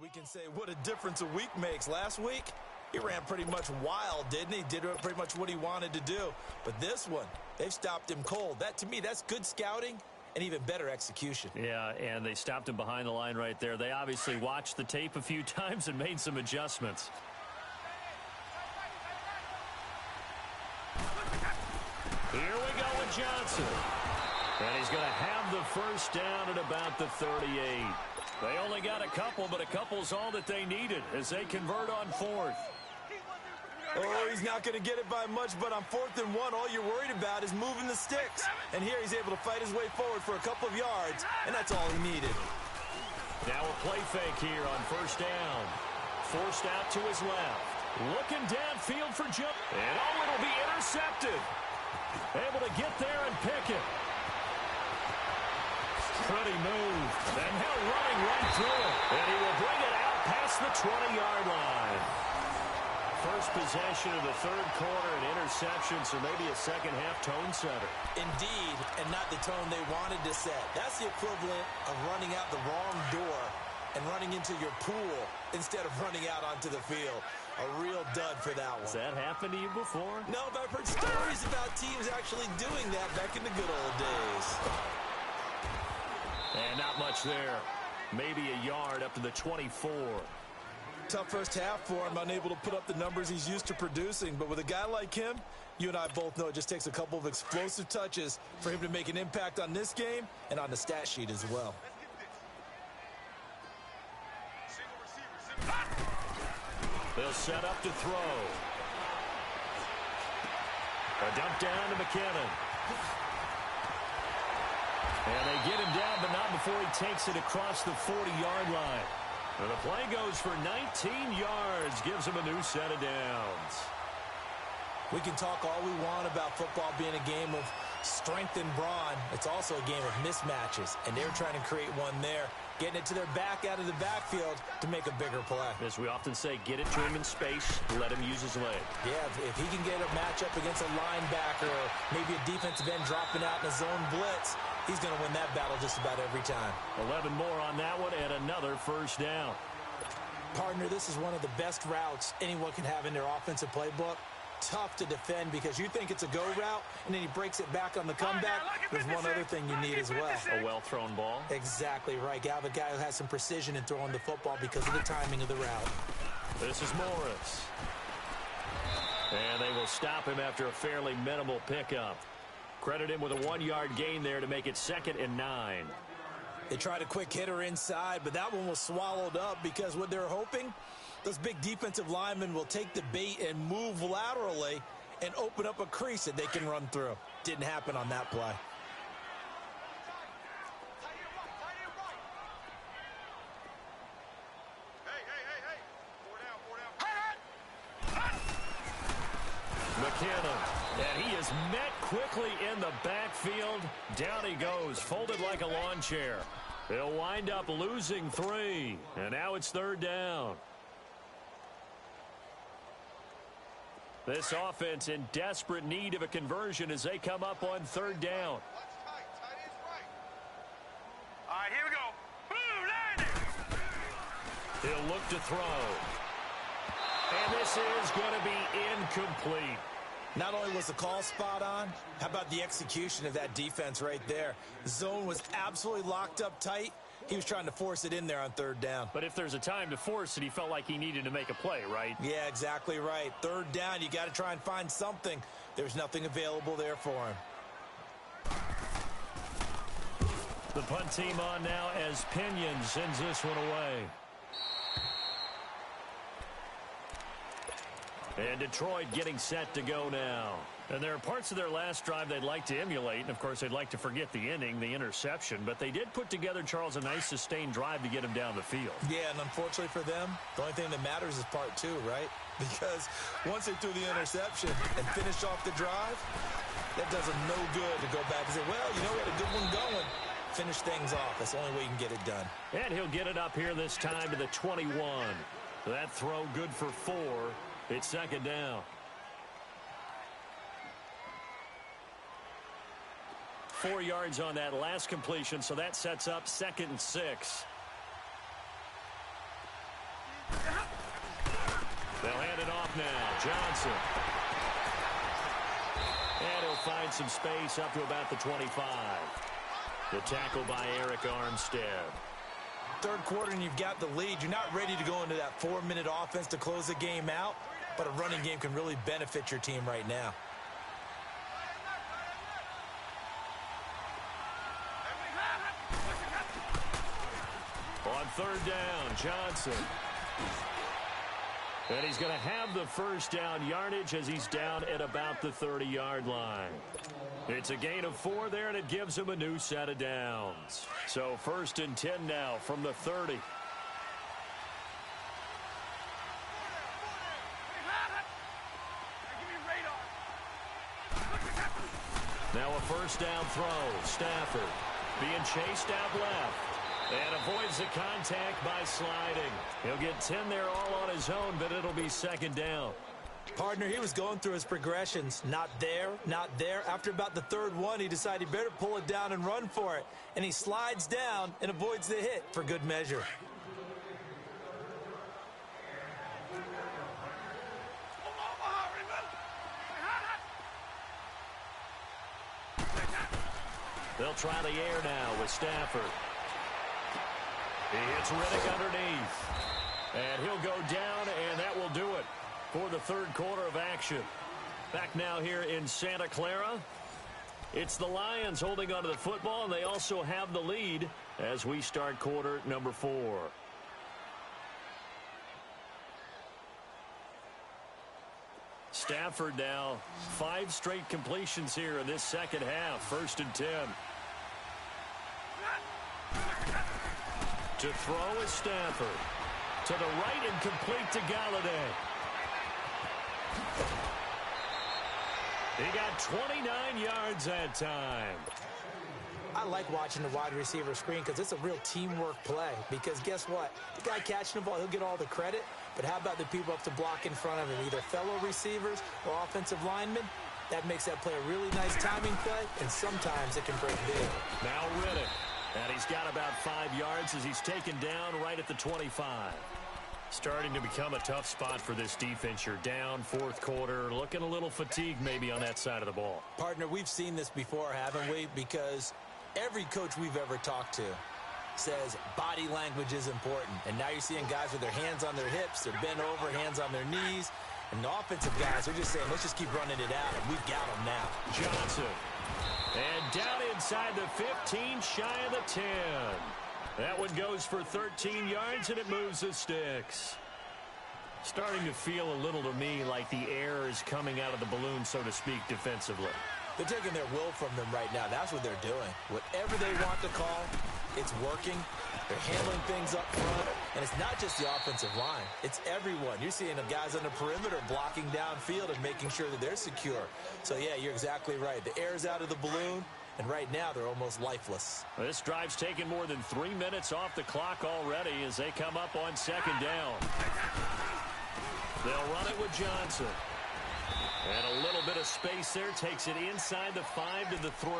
we can say what a difference a week makes. Last week, he ran pretty much wild, didn't he? Did pretty much what he wanted to do. But this one, they've stopped him cold. That, to me, that's good scouting and even better execution. Yeah, and they stopped him behind the line right there. They obviously watched the tape a few times and made some adjustments. Here we go with Johnson. And he's going to have the first down at about the 38. They only got a couple, but a couple's all that they needed as they convert on 4th. Oh, he's not going to get it by much, but on 4th and 1, all you're worried about is moving the sticks. And here he's able to fight his way forward for a couple of yards, and that's all he needed. Now a play fake here on first down. Forced out to his left. Looking downfield for jump. And oh, it'll be intercepted. Able to get there and pick it. Pretty move. And now running right through it. And he will bring it out past the 20-yard line. First possession of the 3rd quarter, an interception, so maybe a second-half tone setter. Indeed, and not the tone they wanted to set. That's the equivalent of running out the wrong door and running into your pool instead of running out onto the field. A real dud for that one. Has that happened to you before? No, but I've heard stories about teams actually doing that back in the good old days. And not much there. Maybe a yard up to the 24. Tough first half for him, unable to put up the numbers he's used to producing. But with a guy like him, you and I both know it just takes a couple of explosive touches for him to make an impact on this game and on the stat sheet as well. They'll set up to throw. A dump down to McKinnon. And they get him down, but not before he takes it across the 40-yard line. And the play goes for 19 yards, gives him a new set of downs. We can talk all we want about football being a game of strength and brawn. It's also a game of mismatches, and they're trying to create one there, getting it to their back out of the backfield to make a bigger play. As we often say, get it to him in space, let him use his leg. Yeah, if he can get a matchup against a linebacker or maybe a defensive end dropping out in a zone blitz, he's going to win that battle just about every time. 11 more on that one and another first down. Partner, this is one of the best routes anyone can have in their offensive playbook. Tough to defend because you think it's a go route, and then he breaks it back on the comeback. There's one other thing you need as well. A well-thrown ball. Exactly right. You have a guy who has some precision in throwing the football because of the timing of the route. This is Morris. And they will stop him after a fairly minimal pickup. Credit him with a 1-yard gain there to make it 2nd and 9. They tried a quick hitter inside, but that one was swallowed up because what they're hoping, those big defensive linemen will take the bait and move laterally and open up a crease that they can run through. Didn't happen on that play. McKinnon, and he is met quickly in the backfield. Down he goes, folded like a lawn chair. They'll wind up losing 3, and now it's 3rd down. This offense in desperate need of a conversion as they come up on 3rd down. All right, here we go. Boom, landing. He'll look to throw. And this is going to be incomplete. Not only was the call spot on, how about the execution of that defense right there? The zone was absolutely locked up tight. He was trying to force it in there on 3rd down. But if there's a time to force it, he felt like he needed to make a play, right? Yeah, exactly right. 3rd down, you got to try and find something. There's nothing available there for him. The punt team on now as Pinion sends this one away. And Detroit getting set to go now. And there are parts of their last drive they'd like to emulate. And, of course, they'd like to forget the inning, the interception. But they did put together, Charles, a nice sustained drive to get him down the field. Yeah, and unfortunately for them, the only thing that matters is part 2, right? Because once they threw the interception and finished off the drive, that does them no good to go back and say, well, you know, we had a good one going. Finish things off. That's the only way you can get it done. And he'll get it up here this time to the 21. That throw good for 4. It's 2nd down. 4 yards on that last completion, so that sets up 2nd and 6. They'll hand it off now. Johnson. And he'll find some space up to about the 25. The tackle by Eric Armstead. 3rd quarter and you've got the lead. You're not ready to go into that 4-minute offense to close the game out, but a running game can really benefit your team right now. On 3rd down, Johnson. And he's going to have the first down yardage as he's down at about the 30-yard line. It's a gain of 4 there, and it gives him a new set of downs. So 1st and 10 now from the 30. Now a first down throw. Stafford being chased out left. And avoids the contact by sliding. He'll get 10 there all on his own, but it'll be 2nd down. Partner, he was going through his progressions. Not there, not there. After about the 3rd one, he decided he better pull it down and run for it. And he slides down and avoids the hit for good measure. They'll try the air now with Stafford. He hits Riddick underneath. And he'll go down, and that will do it for the 3rd quarter of action. Back now here in Santa Clara. It's the Lions holding onto the football, and they also have the lead as we start quarter number 4. Stafford now 5 straight completions here in this 2nd half. 1st and 10. To throw is Stafford. To the right and complete to Galladay. He got 29 yards that time. I like watching the wide receiver screen because it's a real teamwork play. Because guess what? The guy catching the ball, he'll get all the credit. But how about the people up to block in front of him, either fellow receivers or offensive linemen? That makes that play a really nice timing play, and sometimes it can break big. Now Riddick. And he's got about 5 yards as he's taken down right at the 25. Starting to become a tough spot for this defense. You're down fourth quarter, looking a little fatigued maybe on that side of the ball. Partner, we've seen this before, haven't we? Because every coach we've ever talked to says body language is important. And now you're seeing guys with their hands on their hips, they're bent over, hands on their knees. And the offensive guys are just saying, let's just keep running it out, and we've got them now. Johnson. And down inside the 15, shy of the 10. That one goes for 13 yards, and it moves the sticks. Starting to feel a little to me like the air is coming out of the balloon, so to speak, defensively. They're taking their will from them right now. That's what they're doing. Whatever they want to call, it's working. They're handling things up front. And it's not just the offensive line. It's everyone. You're seeing the guys on the perimeter blocking downfield and making sure that they're secure. So, yeah, you're exactly right. The air's out of the balloon, and right now they're almost lifeless. This drive's taken more than 3 minutes off the clock already as they come up on second down. They'll run it with Johnson. And a little bit of space there takes it inside the 5 to the 3.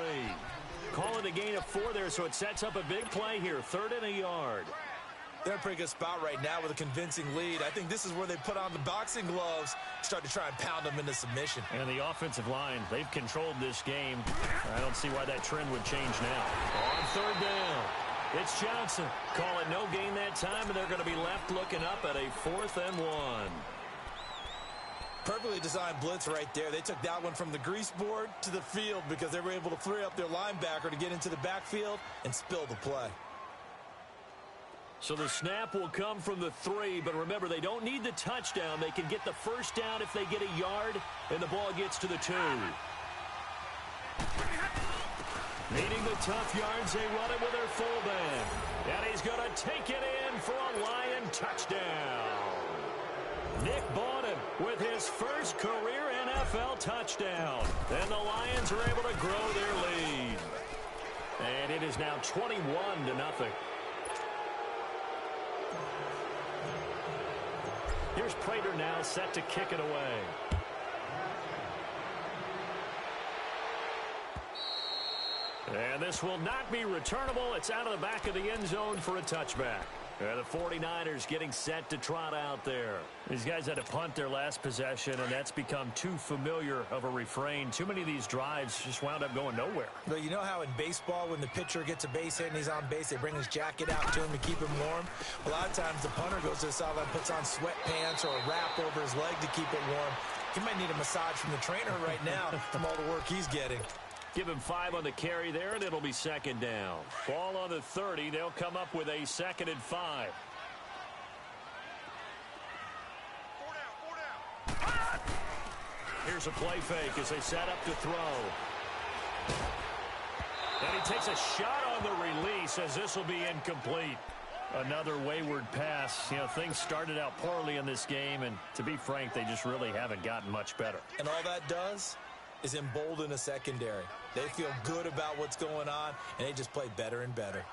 Call it a gain of 4 there, so it sets up a big play here. 3rd and a yard. They're in a pretty good spot right now with a convincing lead. I think this is where they put on the boxing gloves, start to try and pound them into submission. And the offensive line, they've controlled this game. I don't see why that trend would change now. On 3rd down, it's Johnson. Call it no gain that time, and they're going to be left looking up at a 4th and 1. Perfectly designed blitz right there. They took that one from the grease board to the field because they were able to free up their linebacker to get into the backfield and spill the play. So the snap will come from the 3, but remember, they don't need the touchdown. They can get the first down if they get a yard, and the ball gets to the 2. Needing the tough yards, they run it with their fullback. And he's going to take it in for a Lion touchdown. Nick Bawden with his first career NFL touchdown. And the Lions are able to grow their lead. And it is now 21-0. Here's Prater now set to kick it away. And this will not be returnable. It's out of the back of the end zone for a touchback. The 49ers getting set to trot out there. These guys had to punt their last possession, and that's become too familiar of a refrain. Too many of these drives just wound up going nowhere. But you know how in baseball, when the pitcher gets a base hit and he's on base, they bring his jacket out to him to keep him warm? A lot of times the punter goes to the sideline, puts on sweatpants or a wrap over his leg to keep it warm. He might need a massage from the trainer right now from all the work he's getting. Give him 5 on the carry there, and it'll be second down. Ball on the 30. They'll come up with a 2nd and 5. Here's a play fake as they set up to throw. And he takes a shot on the release as this will be incomplete. Another wayward pass. You know, things started out poorly in this game, and to be frank, they just really haven't gotten much better. And all that does is embolden a secondary. They feel good about what's going on, and they just play better and better.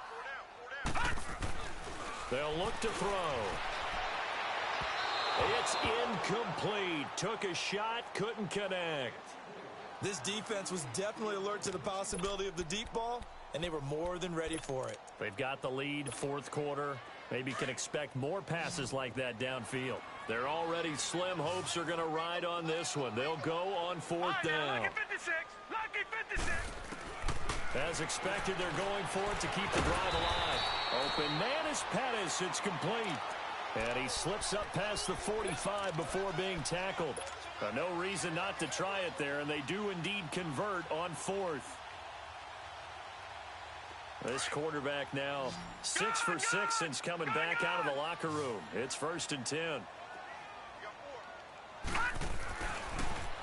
They'll look to throw. It's incomplete. Took a shot, couldn't connect. This defense was definitely alert to the possibility of the deep ball, and they were more than ready for it. They've got the lead, 4th quarter. Maybe can expect more passes like that downfield. They're already slim hopes are going to ride on this one. They'll go on 4th down. Lucky 56. Lucky 56. As expected, they're going for it to keep the drive alive. Open man is Pettis. It's complete. And he slips up past the 45 before being tackled. No reason not to try it there, and they do indeed convert on 4th. This quarterback now 6 for 6 since coming back out of the locker room. It's 1st and 10.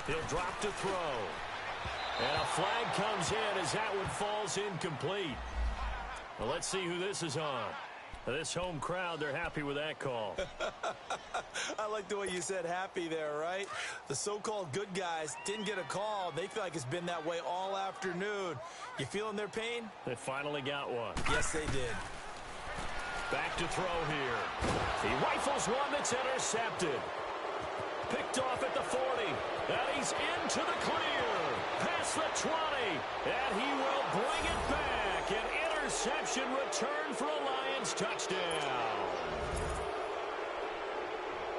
He'll drop to throw. And a flag comes in as that one falls incomplete. Well, let's see who this is on. This home crowd, they're happy with that call. I like the way you said happy there, right? The so-called good guys didn't get a call. They feel like it's been that way all afternoon. You feeling their pain? They finally got one. Yes, they did. Back to throw here. He rifles one that's intercepted. Picked off at the 40. And he's into the clear. Past the 20. And he will bring it back. An interception return for a Lions touchdown.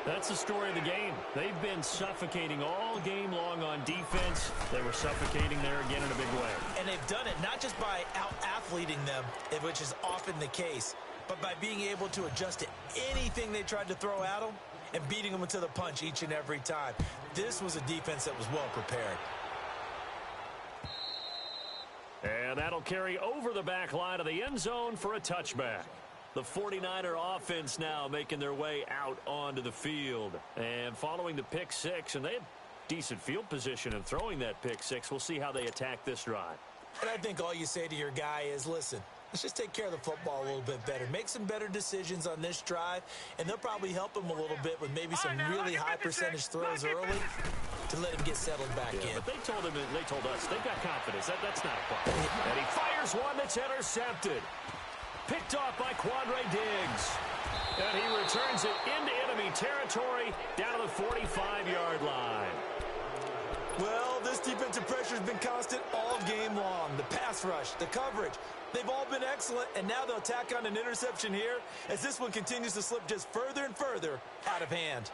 That's the story of the game. They've been suffocating all game long on defense. They were suffocating there again in a big way. And they've done it not just by out-athleting them, which is often the case, but by being able to adjust to anything they tried to throw at them and beating them to the punch each and every time. This was a defense that was well prepared. And that'll carry over the back line of the end zone for a touchback. The 49er offense now making their way out onto the field. And following the pick six, and they had decent field position in throwing that pick six. We'll see how they attack this drive. And I think all you say to your guy is, listen, let's just take care of the football a little bit better. Make some better decisions on this drive, and they'll probably help him a little bit with maybe some really high percentage throws early to let him get settled back in. But they told us they've got confidence. That's not a problem. And he fires one that's intercepted. Picked off by Quandre Diggs. And he returns it into enemy territory down to the 45-yard line. Well, this defensive pressure has been constant all game long. The pass rush, the coverage, they've all been excellent, and now they'll tack on an interception here as this one continues to slip just further and further out of hand.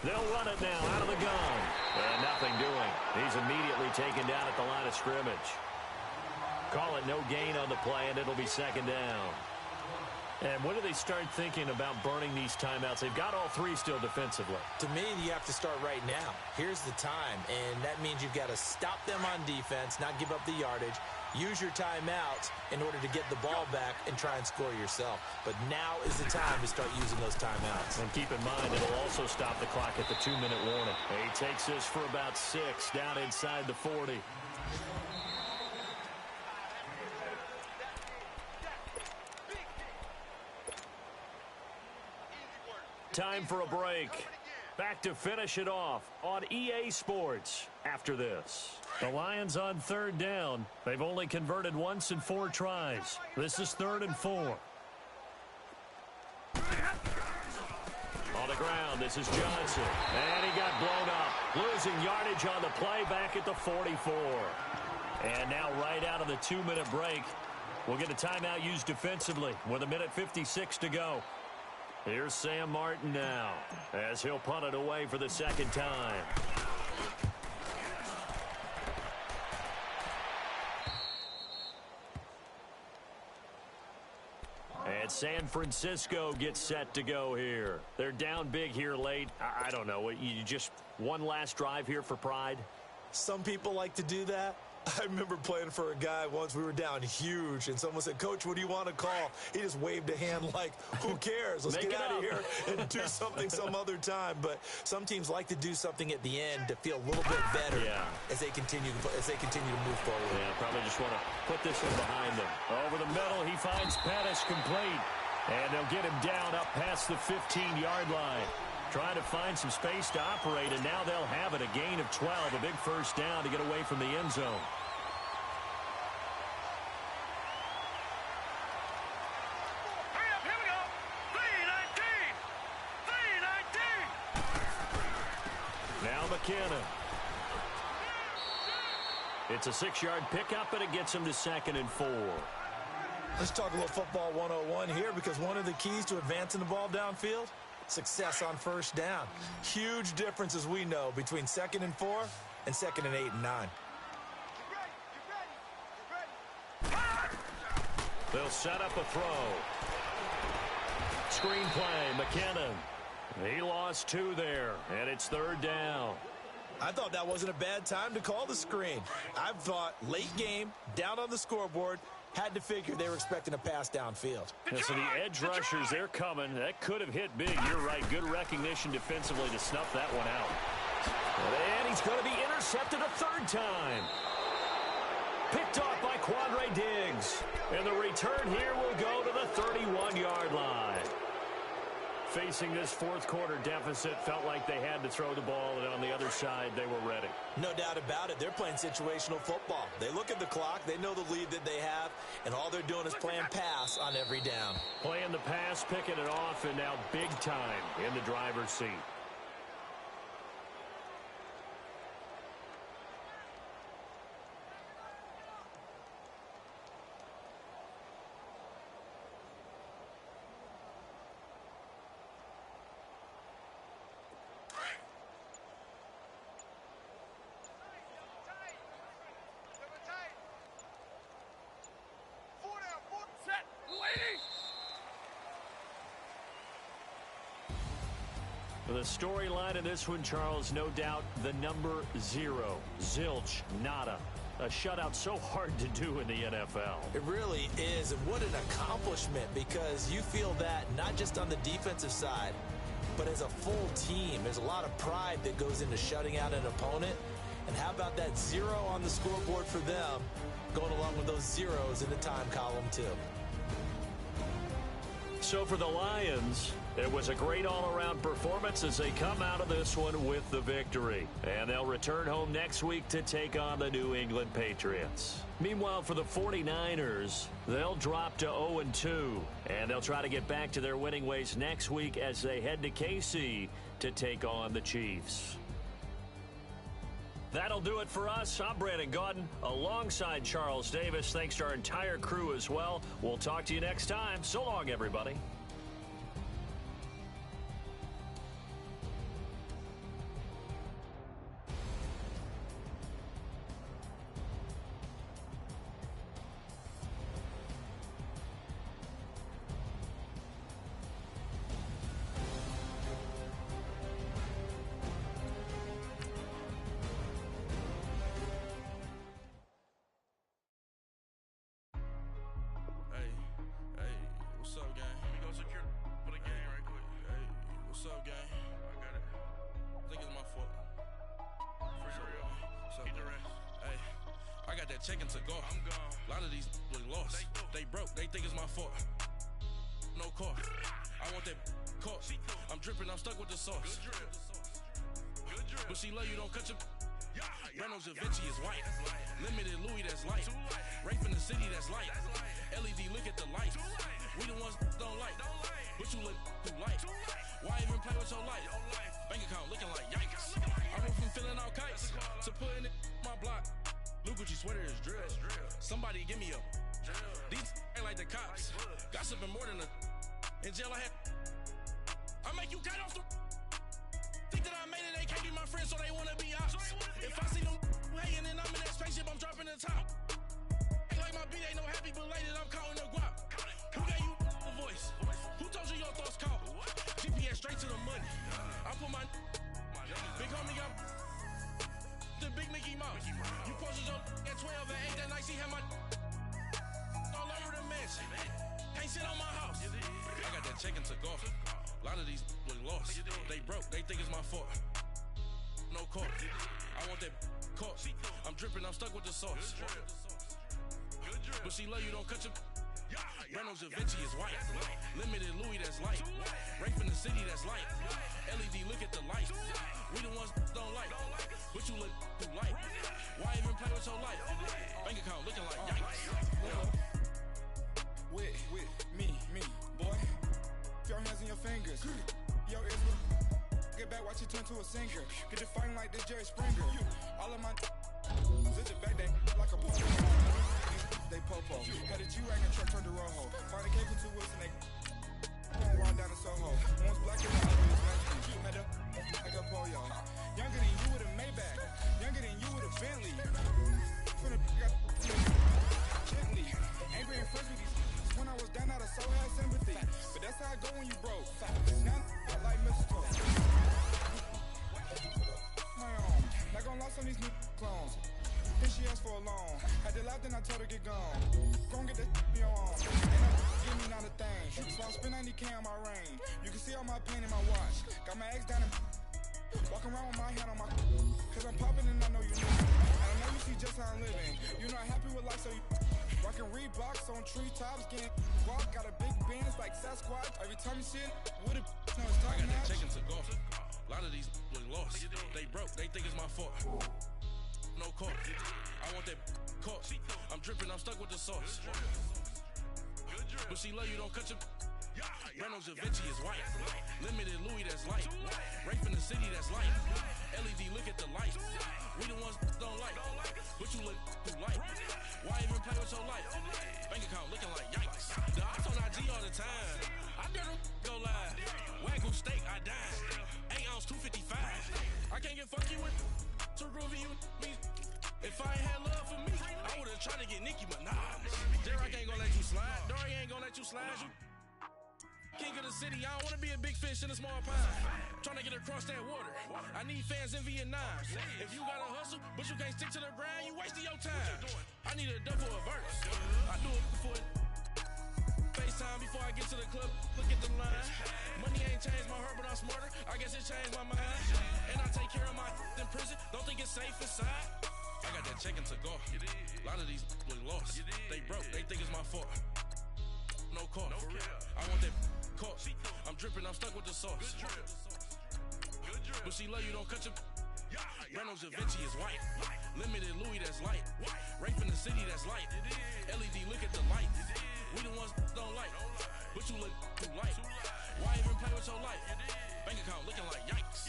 They'll run it now out of the gun. And nothing doing. He's immediately taken down at the line of scrimmage. Call it no gain on the play, and it'll be second down. And when do they start thinking about burning these timeouts? They've got all three still defensively. To me, you have to start right now. Here's the time, and that means you've got to stop them on defense, not give up the yardage, use your timeouts in order to get the ball back and try and score yourself. But now is the time to start using those timeouts. And keep in mind, it'll also stop the clock at the 2-minute warning. He takes this for about 6 down inside the 40. Time for a break. Back to finish it off on EA Sports after this. The Lions on third down. They've only converted once in 4 tries. This is 3rd and 4. On the ground, this is Johnson. And he got blown up. Losing yardage on the play back at the 44. And now right out of the 2-minute break, we'll get a timeout used defensively with 1:56 to go. Here's Sam Martin now as he'll punt it away for the second time. And San Francisco gets set to go here. They're down big here late. I don't know. You just one last drive here for pride? Some people like to do that. I remember playing for a guy once. We were down huge, and someone said, "Coach, what do you want to call?" He just waved a hand like, who cares? Let's get out of here and do something some other time. But some teams like to do something at the end to feel a little bit better as they continue to move forward. Yeah, probably just want to put this one behind them. Over the middle, he finds Pettis complete. And they'll get him down up past the 15-yard line. Trying to find some space to operate, and now they'll have it. A gain of 12, a big first down to get away from the end zone. Hurry up, here we go. 3-19. Now McKinnon. It's a 6-yard pickup, and it gets him to 2nd and 4. Let's talk a little football 101 here, because one of the keys to advancing the ball downfield, success on first down. Huge difference, as we know, between 2nd and 4 and 2nd and 8 and 9. They'll set up a throw. Screen play, McKinnon. He lost 2 there, and it's 3rd down. I thought that wasn't a bad time to call the screen. I thought late game, down on the scoreboard, had to figure they were expecting a pass downfield. Yeah, so the edge rushers, they're coming. That could have hit big. You're right. Good recognition defensively to snuff that one out. And he It's going to be intercepted a third time. Picked off by Quandre Diggs. And the return here will go to the 31-yard line. Facing this fourth quarter deficit, felt like they had to throw the ball, and on the other side, they were ready. No doubt about it. They're playing situational football. They look at the clock, they know the lead that they have, and all they're doing is playing pass on every down. Playing the pass, picking it off, and now big time in the driver's seat. The storyline of this one, Charles, no doubt the number 0. Zilch, nada. A shutout so hard to do in the NFL. It really is, and what an accomplishment, because you feel that not just on the defensive side, but as a full team. There's a lot of pride that goes into shutting out an opponent. And how about that 0 on the scoreboard for them, going along with those zeros in the time column, too. So for the Lions, it was a great all-around performance as they come out of this one with the victory. And they'll return home next week to take on the New England Patriots. Meanwhile, for the 49ers, they'll drop to 0-2. And they'll try to get back to their winning ways next week as they head to KC to take on the Chiefs. That'll do it for us. I'm Brandon Gaudin alongside Charles Davis. Thanks to our entire crew as well. We'll talk to you next time. So long, everybody. Checking to go. I'm gone. A lot of these look lost. They broke. They think it's my fault. No car. I want that caught. I'm dripping. I'm stuck with the sauce. Good drip. But she love you. Don't cut your. Reynolds Da Vinci is white. Limited Louis that's light. Rape in the city that's light. LED look at the light. We the ones don't like. But you look too light. Why even play with your life? Bank account looking like yikes. I went from filling out kites to putting it in my block. Blue Gucci sweater is drill. Somebody give me a these ain't like the cops. Gossiping more than a in jail I had. I make you cut off the think that I made it. They can't be my friends, so they wanna be ops. If I see them hanging and I'm in that spaceship, I'm dropping the top. Ain't like my beat ain't no happy belated. I'm counting the guap. Who gave you the voice? Who told you your thoughts count? GPS straight to the money. I put my big homie got the big Mickey Mouse. You posted your at 12 and 8 that night. She had my all over the mansion. Can't sit on my house. I got that checking to go. A lot of these look lost. They broke. They think it's my fault. No car. I want that caught. I'm dripping. I'm stuck with the sauce. But she love you. Don't cut your. Reynolds Da Vinci is white. Limited Louis that's light. Rape in the city that's light. LED look at the light. We the ones don't like. But you look too light. Why even play with your life? Bank account looking like yikes. With me, boy. Your hands and your fingers. Yo, it's get back, watch you turn to a singer. Get it fighting like this Jerry Springer. All of my sit it back, they like a popo. They popo. Had a G-Wagon truck turned to Rojo. Find a cake with 2 wheels and they gon' ride down to Soho. One's black and the other is Mexican. Had a like a polio. Younger than you with a Maybach. Younger than you with a Bentley. Finna got gently. Angry and fresh with these. When I was down out of so had sympathy. But that's how it go when you broke. Now like mistletoe. My own. Not gon' lost on these new clones. Then she asked for a loan. Had to laugh, then I told her get gone. Gon' get that me on. And that give me not a thing. So I spend 90K on my ring. You can see all my pain in my watch. Got my ex down and walking around with my hand on my. Cause I'm popping. Reeboks on treetops, getting walk. Got a big Benz like Sasquatch. Every time you see it, with it, no, it's I top got that notch. chicken to go. A lot of these was lost. They broke, they think it's my fault. No court. I want that court. I'm dripping, I'm stuck with the sauce. But she love you, don't cut your. Reynolds Da Vinci is white. Limited Louis, that's light. Rape in the city, that's light. LED, look at the light. We the ones don't like. But you look too light. Why even play with your life? Bank account looking like yikes. The ops on IG all the time. I dare them go live. Wagyu steak, I died. 8 ounce, 255. I can't get funky with too groovy you me. If I ain't had love for me, I would've tried to get Nicki Minaj. Derek ain't gonna let you slide. Dory ain't gonna let you slide. You king of the city, I don't wanna be a big fish in a small pond. Trying to get across that water. I need fans in Vietnam. If you gotta hustle, but you can't stick to the grind, you wasting your time. I need a double a verse. I do it before FaceTime before I get to the club. Look at the line. Money ain't changed my heart, but I'm smarter. I guess it changed my mind. And I take care of my in prison. Don't think it's safe inside. I got that chicken to go. A lot of these was lost. They broke, they think it's my fault. No court. I want that court. I'm dripping, I'm stuck with the sauce. But she love you, don't cut your. Reynolds Da Vinci is white. Limited Louis, that's light. Rape in the city, that's light. LED, look at the light. We the ones don't like. But you look too light. Why even play with your life? Bank account looking like yikes.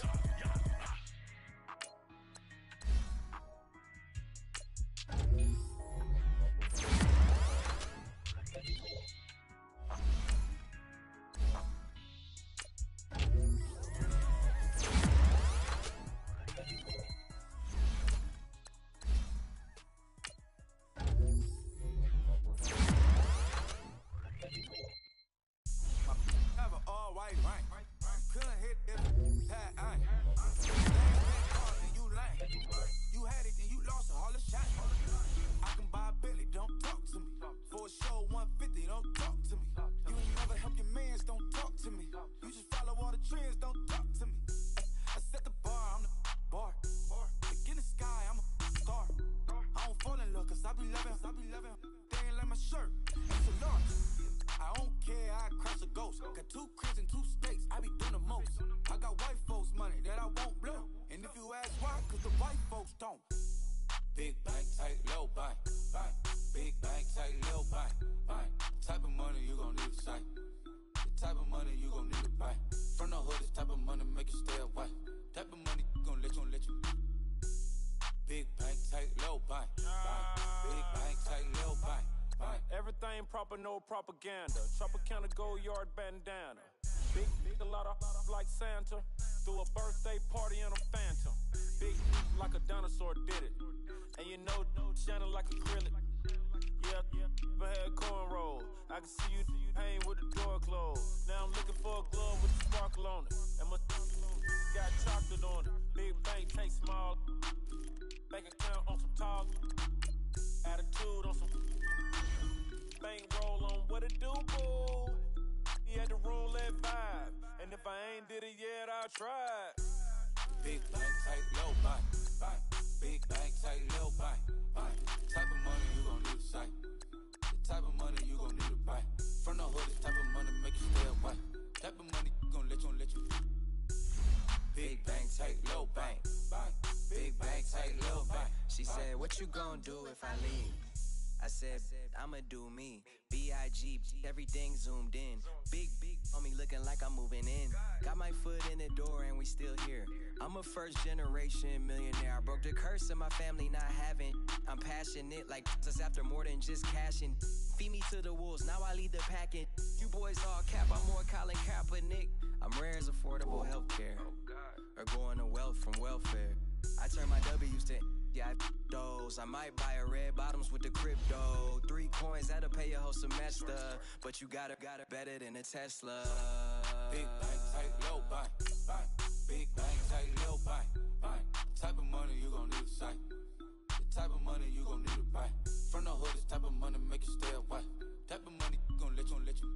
Have an all-white rank. Couldn't hit if had ain't. And you lame. You had it and you lost it, all the shine. I can buy a Billy, don't talk to me. For a show 150, don't talk to me. You ain't never help your mans, don't talk to me. You just follow all the trends, don't talk to me. I set the bar, I'm the bar. Look in the sky, I'm a star. I don't fall in love, cause I be loving. They ain't like my shirt, it's a large. I don't care, I crash a ghost. Got 2 cribs and 2 states, I be doing the most. I got white folks money that I won't blow. And if you ask why, cause the white folks don't. Big bank, tight, low bank. Big bank, tight, low bank. Type of money you gon' need to sight. The type of money you gon' need to buy. From the hood, this type of money make you stay away. Type of money gon' let you. Big bank, tight, low bank. Big bank, tight, low bank. Everything proper, no propaganda. Tropicana gold yard bandana. Big, a lot of like Santa. Threw a birthday party in a phantom. Big like a dinosaur did it. And you know, shining like acrylic. Yeah, but had cornrows. I can see you hang with the door closed. Now I'm looking for a glove with a sparkle on it. And my got chocolate on it. Big bank, take small. Bank account on some tall. Attitude on some. Bank roll on what it do, boo. He had the roulette vibe. And if I ain't did it yet, I'll try. Big bank, tight, low bank. Big bank, tight, low bank. Type of money you gon' need to sight. The type of money you gon' need to buy. From the hood, this type of money make you stay away. Type of money gon' let you. Big bank, tight, low bank. Big bank, tight, low bank. She said, what you gon' do if I leave? I said, I'ma do me. B.I.G. Everything zoomed in. Big on me looking like I'm moving in. Got my foot in the door and we still here. I'm a first generation millionaire. I broke the curse of my family not having. I'm passionate like just after more than just cashing. Feed me to the wolves, now I lead the packing. You boys all cap, I'm more Colin Kaepernick. I'm rare as affordable healthcare. Or going to wealth from welfare. I turn my W's to those. I might buy a red bottoms with the crypto. 3 coins that'll pay your whole semester. But you got it better than a Tesla. Big bank, tight, low bank. Big bank, tight, low bank. Type of money you gon' need to sight. The type of money you gon' need to buy. From the hood, this type of money make you stay away. Type of money gon' let you.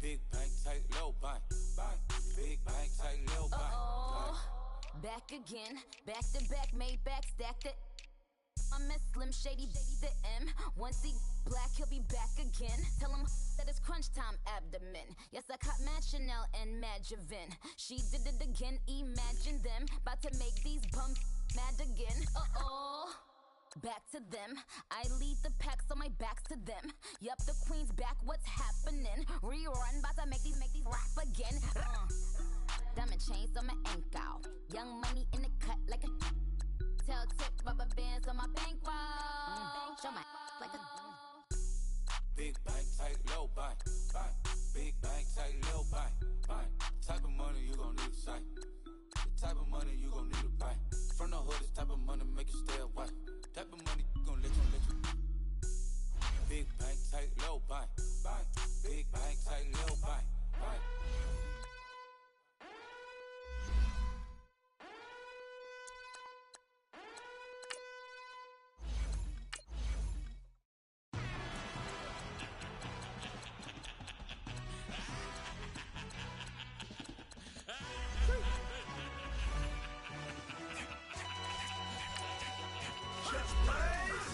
Big bank, tight, low bank. Big bank, tight, low bank. Back again, back to back, made back, stacked it. I miss Slim Shady, the M. Once he black, he'll be back again. Tell him that it's crunch time abdomen. Yes, I caught Mad Chanel and Mad Javin. She did it again, imagine them. About to make these bumps mad again. Uh-oh. Back to them. I lead the pack, so my back's to them. Yup, the queen's back, what's happening? Rerun, about to make these rap again. Diamond chains on my ankle. Young money in the cut like a tell tip, rubber bands on my bankroll. Show my like a big bank, tight, low bank, bank. Big bank, tight, low bank, bank. Type of money you gon' need a sight. The type of money you gon' need a bank. From the hood, this type of money make you stay away. Type of money gon' let you. Big bank, tight, low bank, bank. Big bank, tight, low bank, bank.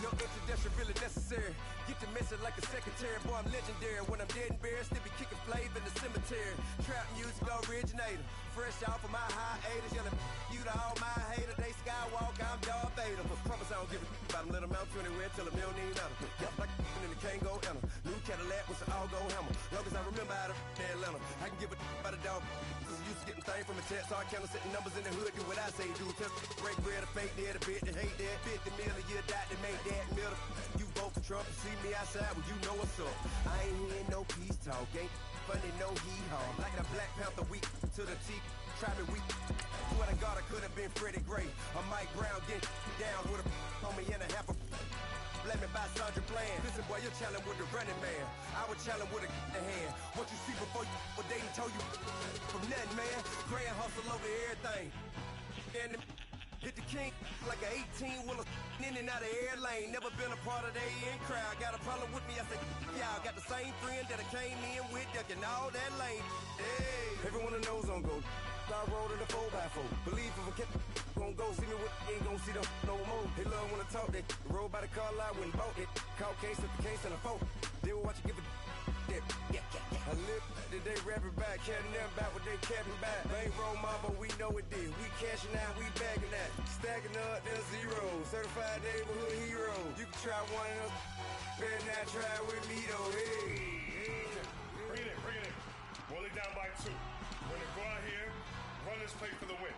No introduction really necessary. Get the message like a secretary. Boy, I'm legendary. When I'm dead and buried, still be kicking flavor in the cemetery. Trap music originator. Fresh off of my hiatus. Yelling you to all my haters. They skywalk, I'm Darth Vader. Promise I don't give a about them. Let them out to anywhere till a $1 million. Yup, like and the can't go enter. New Cadillac with an all-go hammer. Long as I remember how to Atlanta. I can give a about a dog. Cause I'm used to getting things from a text. So I count setting numbers in the hood. Do what I say do. Test break bread, a fake dead, a bit to hate that. 50 million a year, die to make that middle. You vote for Trump, you see me outside, well you know what's up. I ain't hearing no peace talk, ain't funny no hee-haw. Like the Black Panther week to the teeth, try me weak. Swear to God I could have been Freddie Gray. Or Mike Brown getting down with a on me and a half a let me buy Sandra Bland. Listen boy, you're challenging with the running man. I was challenging with a in hand. What you see before you what they told you from nothing, man. Grand hustle over everything. And hit the king like an 18-wheeler in and out of air lane. Never been a part of the in crowd. Got a problem with me, I said, y'all got the same friend that I came in with, ducking all that lane. Hey, everyone knows on go. I rolled in the 4x4. Believe if I kept gon' go, see me with ain't gon' see them no more. They love when I talk, they roll by the car lot when bought it. Call case at the case and a phone. They will watch you give a that. I live that they rapping back, caring them back what they capping back. They ain't roll mob, but we know it did. We cashing out, we bagging that. Stacking up, there's zero. Certified neighborhood hero. You can try one of them, better not try with me though. Hey. Bring it in. Roll it down by 2. We're gonna go out here, run this play for the win.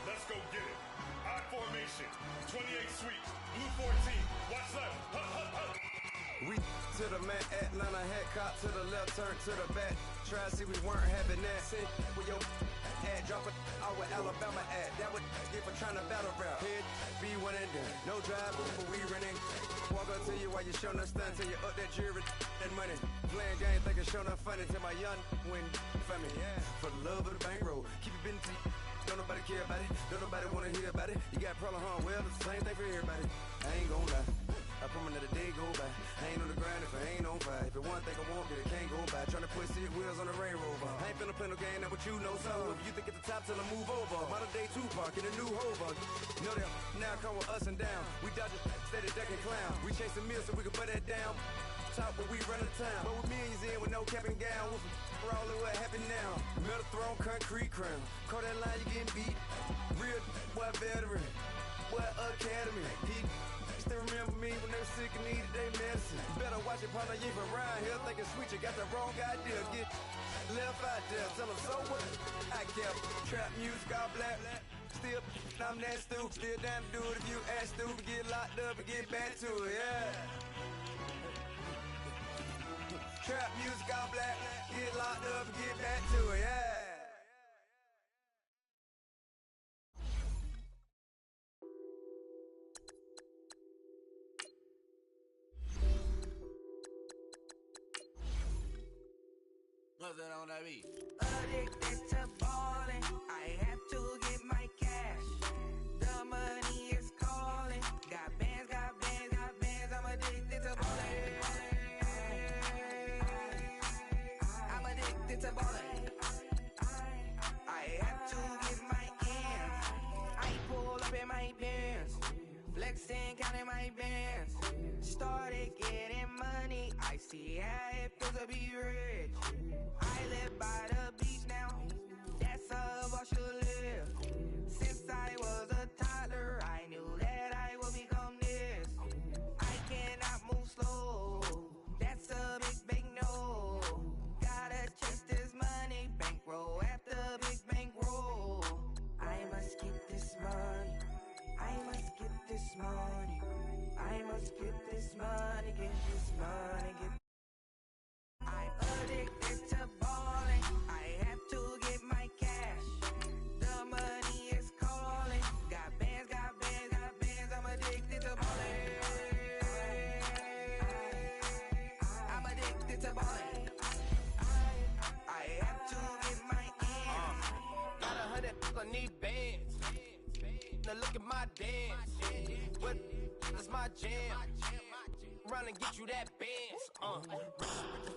Let's go get it. I formation, 28 sweeps, blue 14. Watch left. Hup, hup, hup. We to the man, Atlanta hat cop to the left, turn to the back. Try to see we weren't having that. Send with your ad, drop it out with Alabama ad. That would get for trying to battle rap. Head, be one and done. No drive, but we running. Walk up to you while you showing us stunts till you up that jury, that money. Playing game, thinking showing up funny till my young win for me. Yeah. For the love of the bankroll, keep it busy. Don't nobody care about it. Don't nobody wanna hear about it. You got a problem, huh? Well, it's the same thing for everybody. I ain't gon' lie. I promise that a day go by. I ain't on the grind if I ain't on fire. If it one thing I want, then it can't go by. Tryna put seat wheels on the Range Rover. I ain't finna play no game, that what you know. So if you think at the top till I move over. Modern day Tupac in a new hover. Know that now come with us and down. We dodge it, steady ducking clown. We chasing meals so we can put that down. Top where we run the town. But with millions in with no cap and gown. We're all in what happened now. Metal throne, concrete crown. Call that line, you getting beat. Real what veteran. What academy. He still remember me when they were sick and needed their medicine. Better watch it, partner, you ain't around here thinking sweet. You got the wrong idea. Get left out there. Tell them so what? I kept trap music all black. Still, I'm that stupid. Still down to do it if you act stupid. Get locked up and get back to it, yeah. Trap music all black. Get locked up and get back to it, yeah. What's that on that beat? Addicted to ballin', I have to get my cash. The money is calling. Got bands, I'm addicted to ballin'. I'm addicted to ballin'. I have to get my ends. I pull up in my pants. Flex flexing, counting my bands. Started getting money, I see how it feels to be rich. I live by the beach now, that's how I should live. Since I was a toddler, I knew that I would become this. I cannot move slow, that's a big no. Gotta chase this money, bankroll after big bankroll. I must get this money, I must get this money, I must get this money, get this money, get. I'm addicted to balling, I have to get my cash. The money is calling, got bands, got bands, got bands, I'm addicted to balling. I'm addicted to balling. I have to get my ends. Got 100, I need bands. Now look at my dance. What is my jam? Run and get you that bands.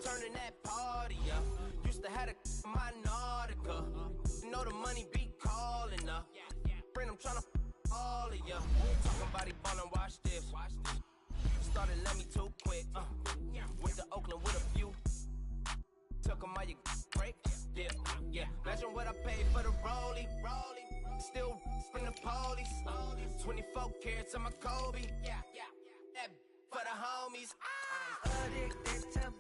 Turning that party up. Used to have a my Nautica. You know the money be calling up. Friend, I'm tryna all of ya. Talking body ballin', watch this. Started let me too quick. With the Oakland with a few. Took 'em all you break. Yeah. Imagine what I paid for the rollie. Still from the police. 24 carats on my Kobe. Yeah. That for the homies. I'm addicted to